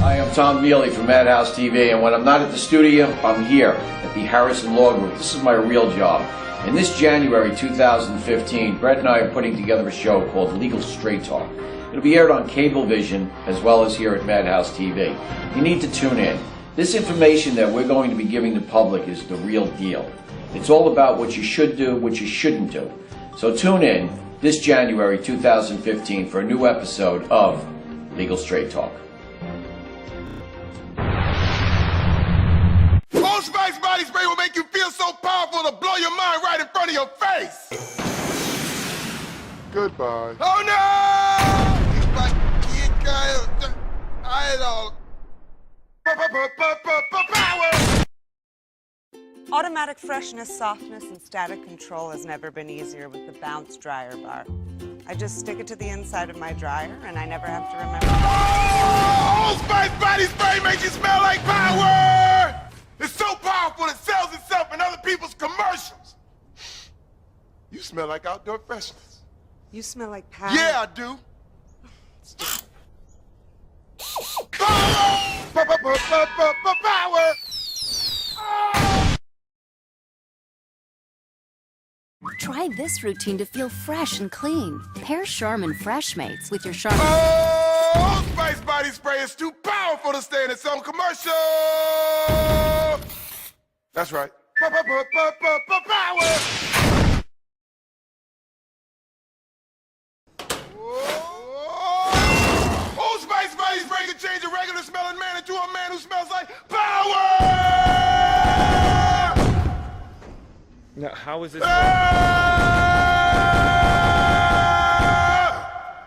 Hi, I'm Tom Mealy from Madhouse TV, and when I'm not at the studio, I'm here at the Harrison Law Group. This is my real job. And this January 2015, Brett and I are putting together a show called Legal Straight Talk. It'll be aired on Cablevision as well as here at Madhouse TV. You need to tune in. This information that we're going to be giving the public is the real deal. It's all about what you should do, what you shouldn't do. So tune in this January 2015 for a new episode of Legal Straight Talk. Old Spice body spray will make you feel so powerful to blow your mind right in front of your face. Goodbye. Oh no! He's my kid guy. I don't. Power! Automatic freshness, softness, and static control has never been easier with the Bounce Dryer Bar. I just stick it to the inside of my dryer, and I never have to remember. Old Spice body spray makes you smell like power! It's so powerful it sells itself in other people's commercials. You smell like outdoor freshness. You smell like power. Yeah, I do. Power! Try this routine to feel fresh and clean. Pair Charmin Fresh Mates with your Charmin. Oh, Spice body spray is too powerful to stay in its own commercial. That's right. Power! Old Spice body spray can change a regular smelling man into a man who smells like power! Now, how is this?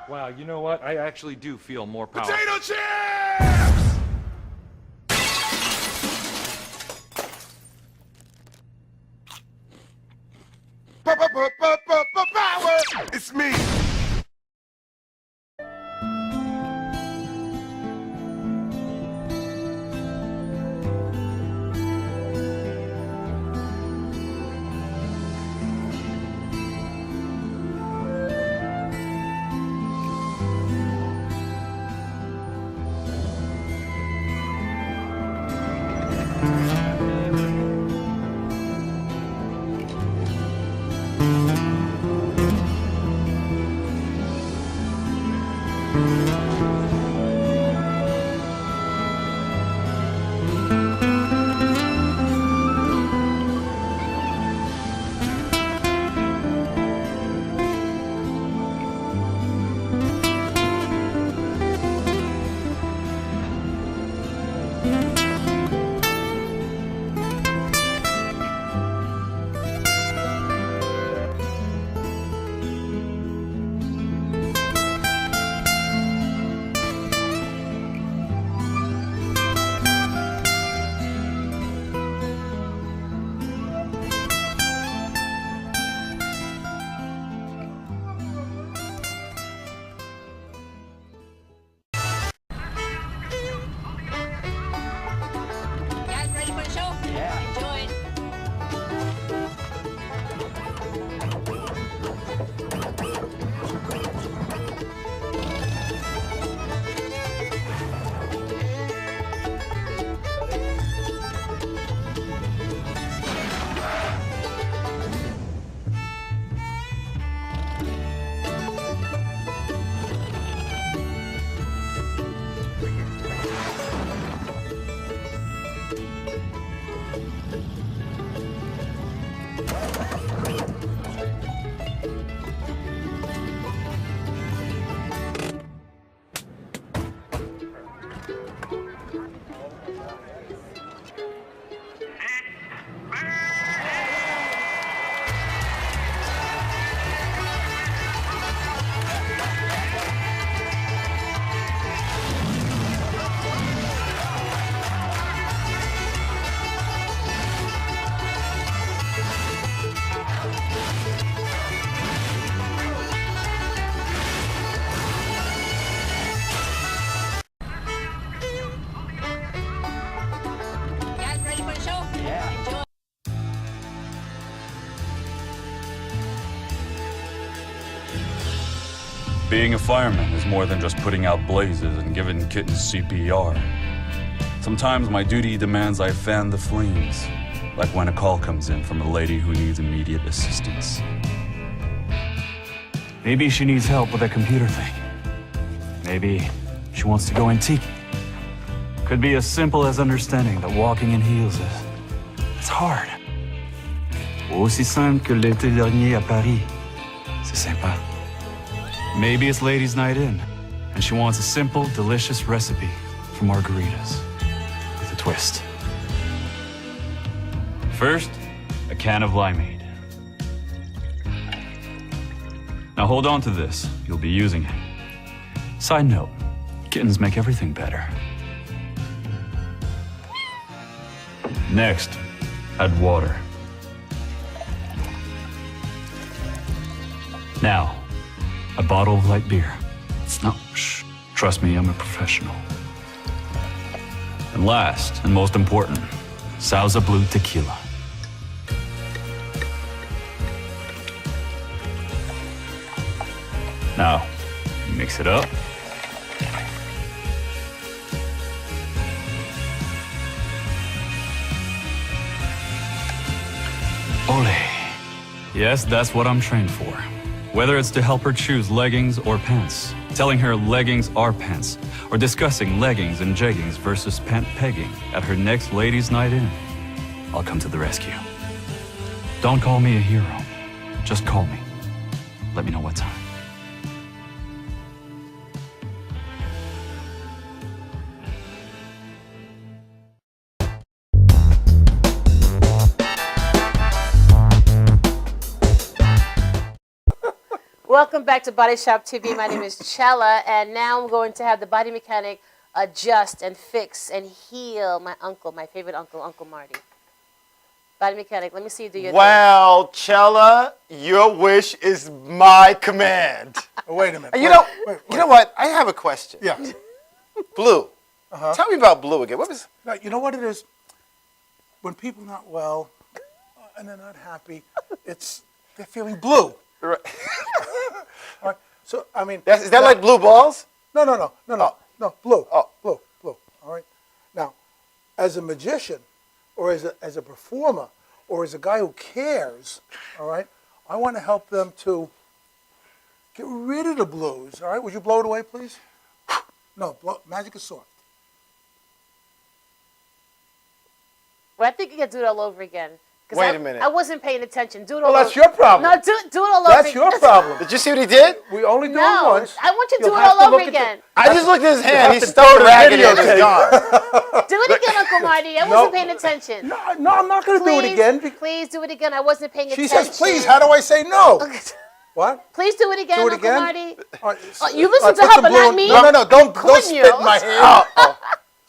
Wow, you know what? I actually do feel more powerful. Potato chips! Power! It's me. Being a fireman is more than just putting out blazes and giving kittens CPR. Sometimes my duty demands I fan the flames, like when a call comes in from a lady who needs immediate assistance. Maybe she needs help with that computer thing. Maybe she wants to go antique. Could be as simple as understanding that walking in heels it's hard. Aussi simple que l'été dernier à Paris. C'est sympa. Maybe it's ladies' night in, and she wants a simple, delicious recipe for margaritas with a twist. First, a can of limeade. Now hold on to this. You'll be using it. Side note, kittens make everything better. Next, add water. Now, a bottle of light beer. No, shh. Trust me, I'm a professional. And last, and most important, Sauza Blue Tequila. Now, mix it up. Ole. Yes, that's what I'm trained for. Whether it's to help her choose leggings or pants, telling her leggings are pants, or discussing leggings and jeggings versus pant pegging at her next ladies' night in, I'll come to the rescue. Don't call me a hero. Just call me. Let me know what time. Welcome back to Bodyshop TV. My name is Chella, and now I'm going to have the body mechanic adjust and fix and heal my uncle, my favorite uncle, Uncle Marty. Body mechanic, let me see you do your Well, Chella, your wish is my command. Wait a minute. You know what? I have a question. Yeah. Blue. Tell me about Blue again. What was? Now, you know what it is? When people are not well and they're not happy, they're feeling blue. Right. All right. So I mean, is that like blue balls? No, blue. Oh, blue. All right. Now, as a magician, or as a performer, or as a guy who cares, all right, I want to help them to get rid of the blues. All right. Would you blow it away, please? No, magic is soft. Well, I think you can do it all over again. Wait a minute. I wasn't paying attention. Do it all Well, over. that's your problem. No, do it all over again. That's your problem. Did you see what he did? We only do it No, once. I want you to do You'll it have all to over look at again. I just looked at his hand. He have to stuck throw the the racket video in. It's tape. gone. Do it again, Uncle Marty. I wasn't paying attention. No, I'm not going to do it again. Please do it again. I wasn't paying She attention. says, please. How do I say no? What? Please do it again, Do it Uncle again? Marty. You listen to put her, some but blue not in- me. No. Don't Coño. spit in my hand.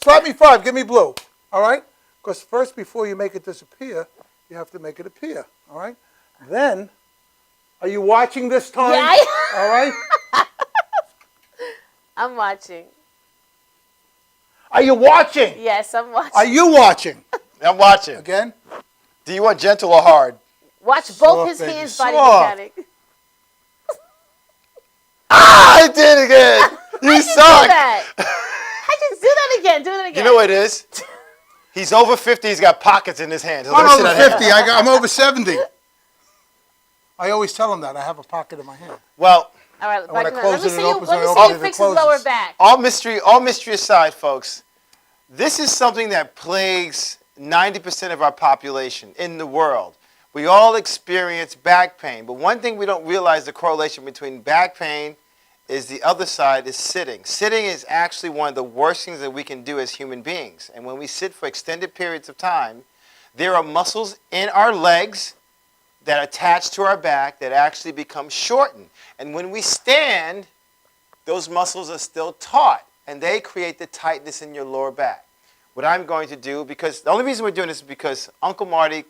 Slap me 5. Give me blue. All right? Because first, before you make it disappear, you have to make it appear. All right? Then, are you watching this time? Yeah, All right? I'm watching. Are you watching? Yes, I'm watching. Are you watching? I'm watching. Again? Do you want gentle or hard? Watch both his baby, hands, body soft. mechanic. I did it again. You Do suck. that. I just do that again. Do it again. You know what it is? He's over 50. He's got pockets in his hands. I'm over 50. I'm over 70. I always tell him that. I have a pocket in my hand. Well, All right, when I let close me it, see it you. opens, Let me and I see open you it, it fix his closes. lower back. all mystery aside, folks, this is something that plagues 90% of our population in the world. We all experience back pain, but one thing we don't realize the correlation between back pain is the other side is sitting. Sitting is actually one of the worst things that we can do as human beings. And when we sit for extended periods of time, there are muscles in our legs that attach to our back that actually become shortened. And when we stand, those muscles are still taut, and they create the tightness in your lower back. What I'm going to do, because the only reason we're doing this is because Uncle Marty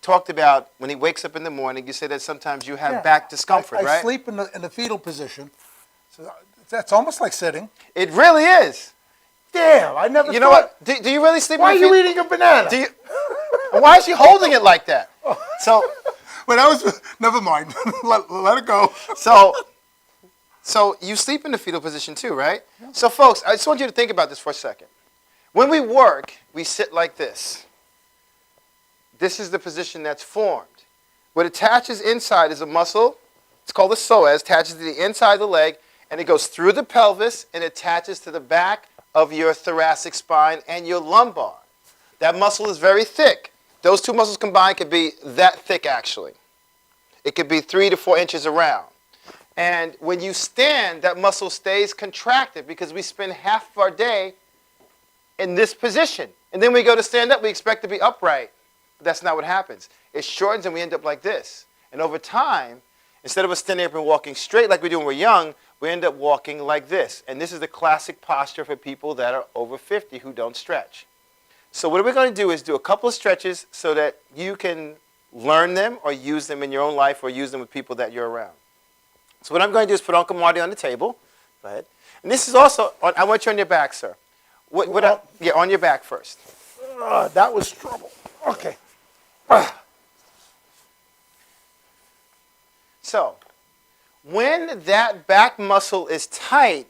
talked about when he wakes up in the morning, you say that sometimes you have back discomfort, I right? sleep in the fetal position. So that's almost like sitting. It really is. Damn, I never You know thought. what? Do you really sleep Why are in the you eating a banana? Do you, and why is she holding it like that? So, Wait, that was, never mind. let it go. So you sleep in the fetal position too, right? So folks, I just want you to think about this for a second. When we work, we sit like this. This is the position that's formed. What attaches inside is a muscle. It's called the psoas, attaches to the inside of the leg, and it goes through the pelvis and attaches to the back of your thoracic spine and your lumbar. That muscle is very thick. Those two muscles combined could be that thick, actually. It could be 3 to 4 inches around. And when you stand, that muscle stays contracted because we spend half of our day in this position. And then we go to stand up, we expect to be upright. But that's not what happens. It shortens and we end up like this. And over time, Instead of us standing up and walking straight like we do when we're young, we end up walking like this. And this is the classic posture for people that are over 50 who don't stretch. So what we're going to do is do a couple of stretches so that you can learn them or use them in your own life or use them with people that you're around. So what I'm going to do is put Uncle Marty on the table. Go ahead. And this is also, I want you on your back, sir. Yeah, on your back first. That was trouble. Okay. So, when that back muscle is tight,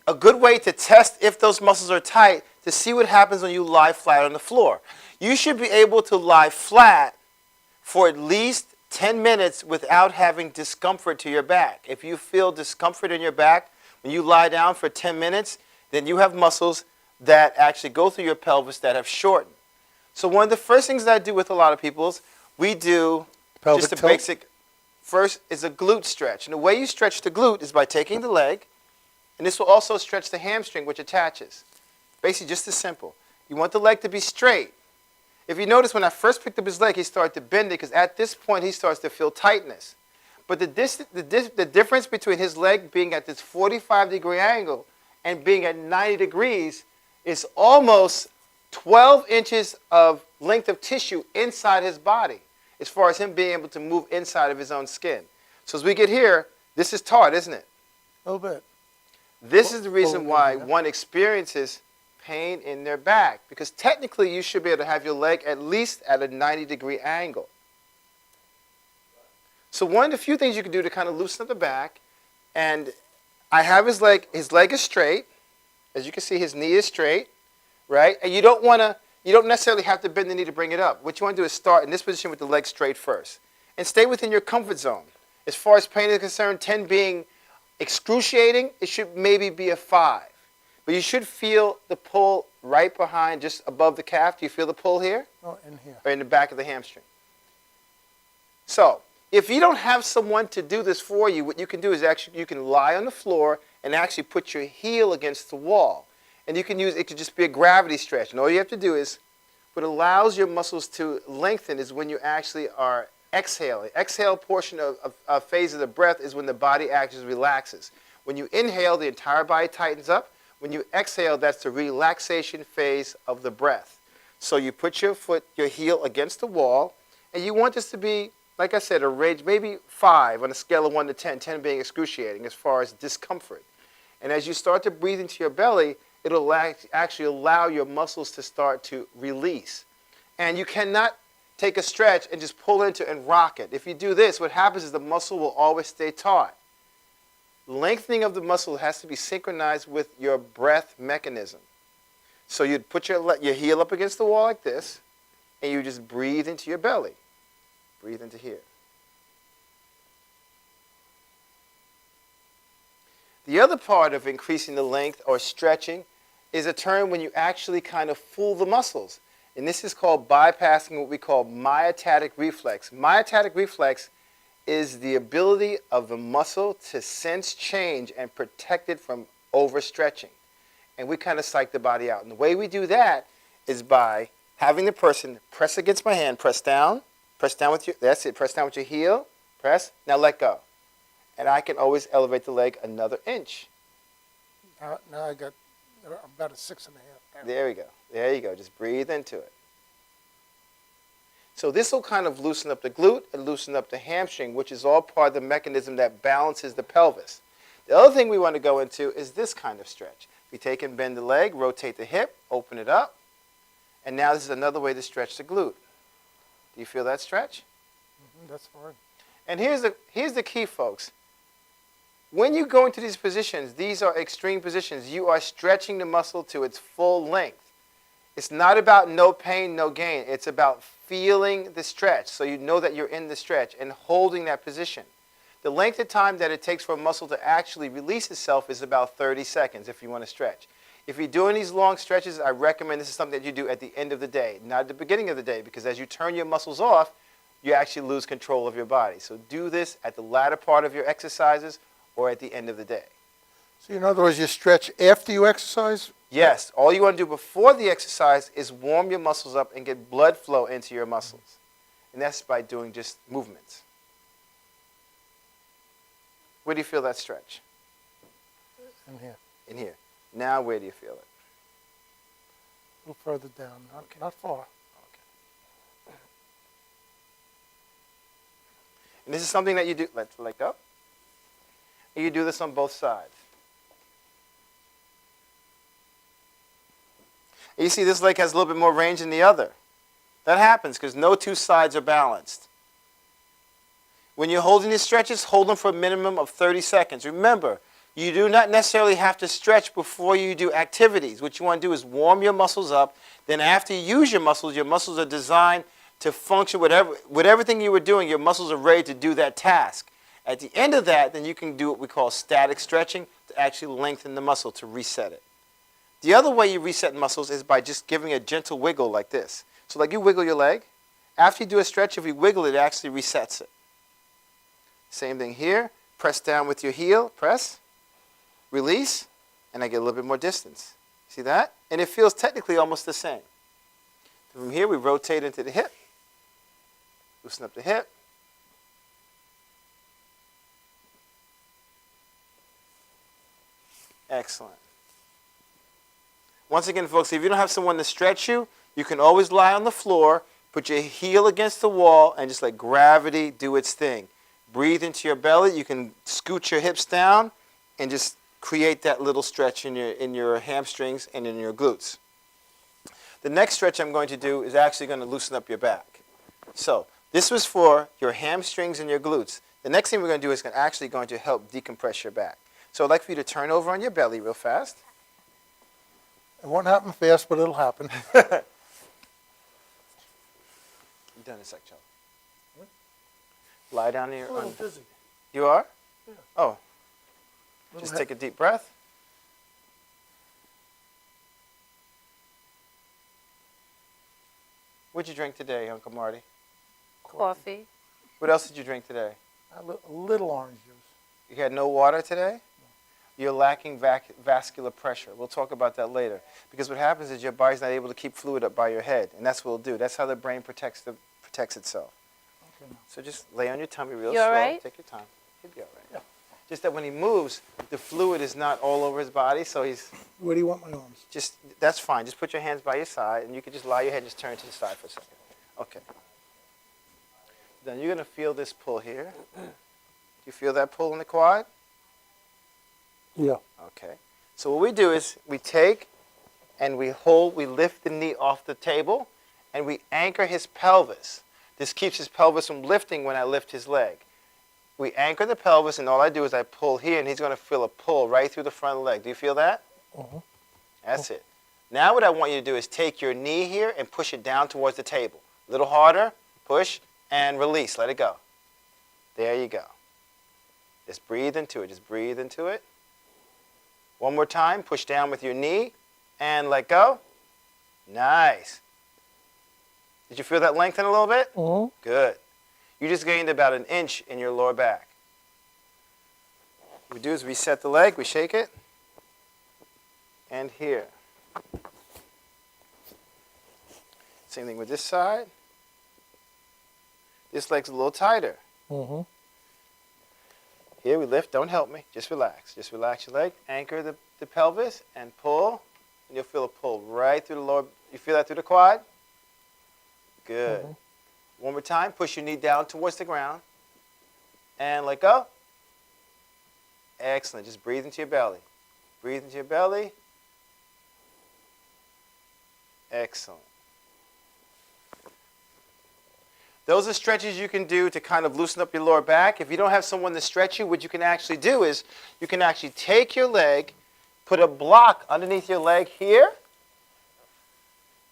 a good way to test if those muscles are tight to see what happens when you lie flat on the floor. You should be able to lie flat for at least 10 minutes without having discomfort to your back. If you feel discomfort in your back when you lie down for 10 minutes, then you have muscles that actually go through your pelvis that have shortened. So one of the first things that I do with a lot of people is we do Pelvic just a tilt? basic, first is a glute stretch. And the way you stretch the glute is by taking the leg, and this will also stretch the hamstring, which attaches. Basically just as simple. You want the leg to be straight. If you notice when I first picked up his leg, he started to bend it because at this point he starts to feel tightness. But the difference between his leg being at this 45-degree angle and being at 90 degrees is almost 12 inches of length of tissue inside his body as far as him being able to move inside of his own skin. So as we get here, this is taut, isn't it? A little bit. This is the reason why one experiences pain in their back, because technically you should be able to have your leg at least at a 90-degree angle. So one of the few things you can do to kind of loosen up the back, and I have his leg is straight. As you can see, his knee is straight, right? And you don't necessarily have to bend the knee to bring it up. What you want to do is start in this position with the leg straight first. And stay within your comfort zone. As far as pain is concerned, 10 being excruciating, it should maybe be a 5. But you should feel the pull right behind, just above the calf. Do you feel the pull here? Oh, in here. Or in the back of the hamstring? So, if you don't have someone to do this for you, what you can do is actually, you can lie on the floor and actually put your heel against the wall. And you can use, it could just be a gravity stretch. And all you have to do is, what allows your muscles to lengthen is when you actually are exhaling. Exhale portion of phase of the breath is when the body actually relaxes. When you inhale, the entire body tightens up. When you exhale, that's the relaxation phase of the breath. So you put your heel against the wall, and you want this to be, like I said, a range, maybe 5 on a scale of 1 to 10, 10 being excruciating as far as discomfort. And as you start to breathe into your belly, it'll actually allow your muscles to start to release. And you cannot take a stretch and just pull into and rock it. If you do this, what happens is the muscle will always stay taut. Lengthening of the muscle has to be synchronized with your breath mechanism. So you'd put your heel up against the wall like this, and you just breathe into your belly. Breathe into here. The other part of increasing the length or stretching is a term when you actually kind of fool the muscles. And this is called bypassing what we call myotatic reflex. Myotatic reflex is the ability of the muscle to sense change and protect it from overstretching. And we kind of psych the body out. And the way we do that is by having the person press against my hand, press down with your, that's it, press down with your heel, press, now let go. And I can always elevate the leg another inch. Now I got about a 6.5. There we go. There you go. Just breathe into it. So this will kind of loosen up the glute and loosen up the hamstring, which is all part of the mechanism that balances the pelvis. The other thing we want to go into is this kind of stretch. We take and bend the leg, rotate the hip, open it up, and now this is another way to stretch the glute. Do you feel that stretch? That's fine. And here's the key, folks. When you go into these positions, these are extreme positions. You are stretching the muscle to its full length. It's not about no pain, no gain. It's about feeling the stretch so you know that you're in the stretch and holding that position. The length of time that it takes for a muscle to actually release itself is about 30 seconds if you want to stretch. If you're doing these long stretches, I recommend this is something that you do at the end of the day, not at the beginning of the day, because as you turn your muscles off, you actually lose control of your body. So do this at the latter part of your exercises or at the end of the day. So in other words, you stretch after you exercise? Yes. All you want to do before the exercise is warm your muscles up and get blood flow into your muscles. And that's by doing just movements. Where do you feel that stretch? In here. In here. Now where do you feel it? A little further down, not far. And this is something that you do, let go. And you do this on both sides. And you see this leg has a little bit more range than the other. That happens because no two sides are balanced. When you're holding these stretches, hold them for a minimum of 30 seconds. Remember, you do not necessarily have to stretch before you do activities. What you want to do is warm your muscles up. Then after you use your muscles are designed to function with everything you were doing. Your muscles are ready to do that task. At the end of that, then you can do what we call static stretching to actually lengthen the muscle to reset it. The other way you reset muscles is by just giving a gentle wiggle like this. So like you wiggle your leg. After you do a stretch, if you wiggle it, it actually resets it. Same thing here. Press down with your heel. Press. Release. And I get a little bit more distance. See that? And it feels technically almost the same. From here, we rotate into the hip. Loosen up the hip. Excellent. Once again, folks, if you don't have someone to stretch you, you can always lie on the floor, put your heel against the wall, and just let gravity do its thing. Breathe into your belly. You can scoot your hips down and just create that little stretch in your hamstrings and in your glutes. The next stretch I'm going to do is actually going to loosen up your back. So this was for your hamstrings and your glutes. The next thing we're going to do is actually going to help decompress your back. So I'd like for you to turn over on your belly real fast. It won't happen fast, but it'll happen. You're done in a sec, Joe. Lie down in your... I'm a little dizzy. You are? Yeah. Oh. Just take a deep breath. What'd you drink today, Uncle Marty? Coffee. What else did you drink today? A little orange juice. You had no water today? You're lacking vascular pressure. We'll talk about that later. Because what happens is your body's not able to keep fluid up by your head. And that's what it'll do. That's how the brain protects itself. Okay, So just lay on your tummy real You slow. all right? Take your time. He'll be all right. Yeah. Just that when he moves, the fluid is not all over his body, so he's... Where do you want my arms? That's fine. Just put your hands by your side, and you can just lie your head and just turn to the side for a second. Okay. Then you're going to feel this pull here. Do you feel that pull in the quad? Yeah. Okay. So what we do is we take and we lift the knee off the table, and we anchor his pelvis. This keeps his pelvis from lifting when I lift his leg. We anchor the pelvis, and all I do is I pull here, and he's going to feel a pull right through the front of the leg. Do you feel that? Uh-huh. That's it. Now what I want you to do is take your knee here and push it down towards the table. A little harder. Push and release. Let it go. There you go. Just breathe into it. Just breathe into it. One more time. Push down with your knee and let go. Nice. Did you feel that lengthen a little bit? Uh-huh. Good. You just gained about an inch in your lower back. What we do is reset the leg. We shake it. And here. Same thing with this side. This leg's a little tighter. Uh-huh. Here we lift. Don't help me. Just relax. Just relax your leg. Anchor the pelvis and pull. And you'll feel a pull right through the lower. You feel that through the quad? Good. Uh-huh. One more time. Push your knee down towards the ground. And let go. Excellent. Just breathe into your belly. Breathe into your belly. Excellent. Those are stretches you can do to kind of loosen up your lower back. If you don't have someone to stretch you, what you can actually do is you can actually take your leg, put a block underneath your leg here,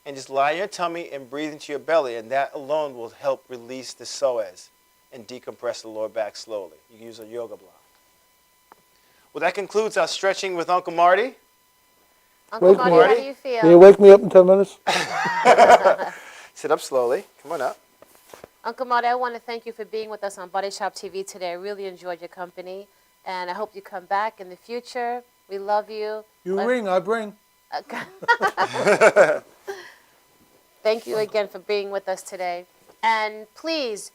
and just lie on your tummy and breathe into your belly. And that alone will help release the psoas and decompress the lower back slowly. You can use a yoga block. Well, that concludes our stretching with Uncle Marty. Uncle Marty, how do you feel? Can you wake me up in 10 minutes? Sit up slowly. Come on up. Uncle Marty, I want to thank you for being with us on Bodyshop TV today. I really enjoyed your company, and I hope you come back in the future. We love you. You ring, I bring. Thank you again for being with us today. And please,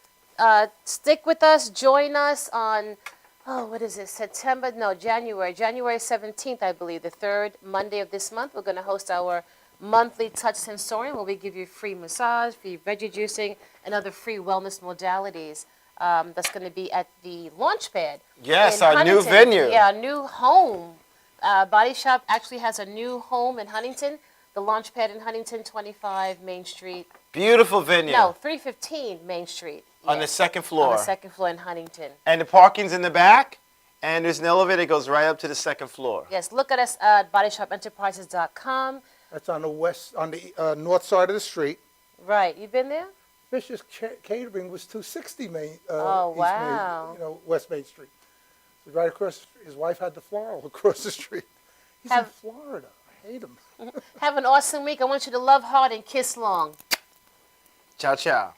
stick with us, join us on what is it? January 17th, I believe, the third Monday of this month. We're going to host our monthly Touch Sensorium, where we give you free massage, free veggie juicing, and other free wellness modalities. That's going to be at the Launchpad. Yes, in our new Huntington. venue. Yeah, our new home. Body Shop actually has a new home in Huntington. The Launchpad in Huntington, 25 Main Street. Beautiful venue. No, 315 Main Street. On the second floor. On the second floor in Huntington. And the parking's in the back, and there's an elevator that goes right up to the second floor. Yes, look at us at bodyshopenterprises.com. That's on the north side of the street. Right, you been there? Fisher's Catering was 260 Main. Oh, East wow. Main, West Main Street. So right across the street. His wife had the floral across the street. He's in Florida. I hate him. Have an awesome week. I want you to love hard and kiss long. Ciao, ciao.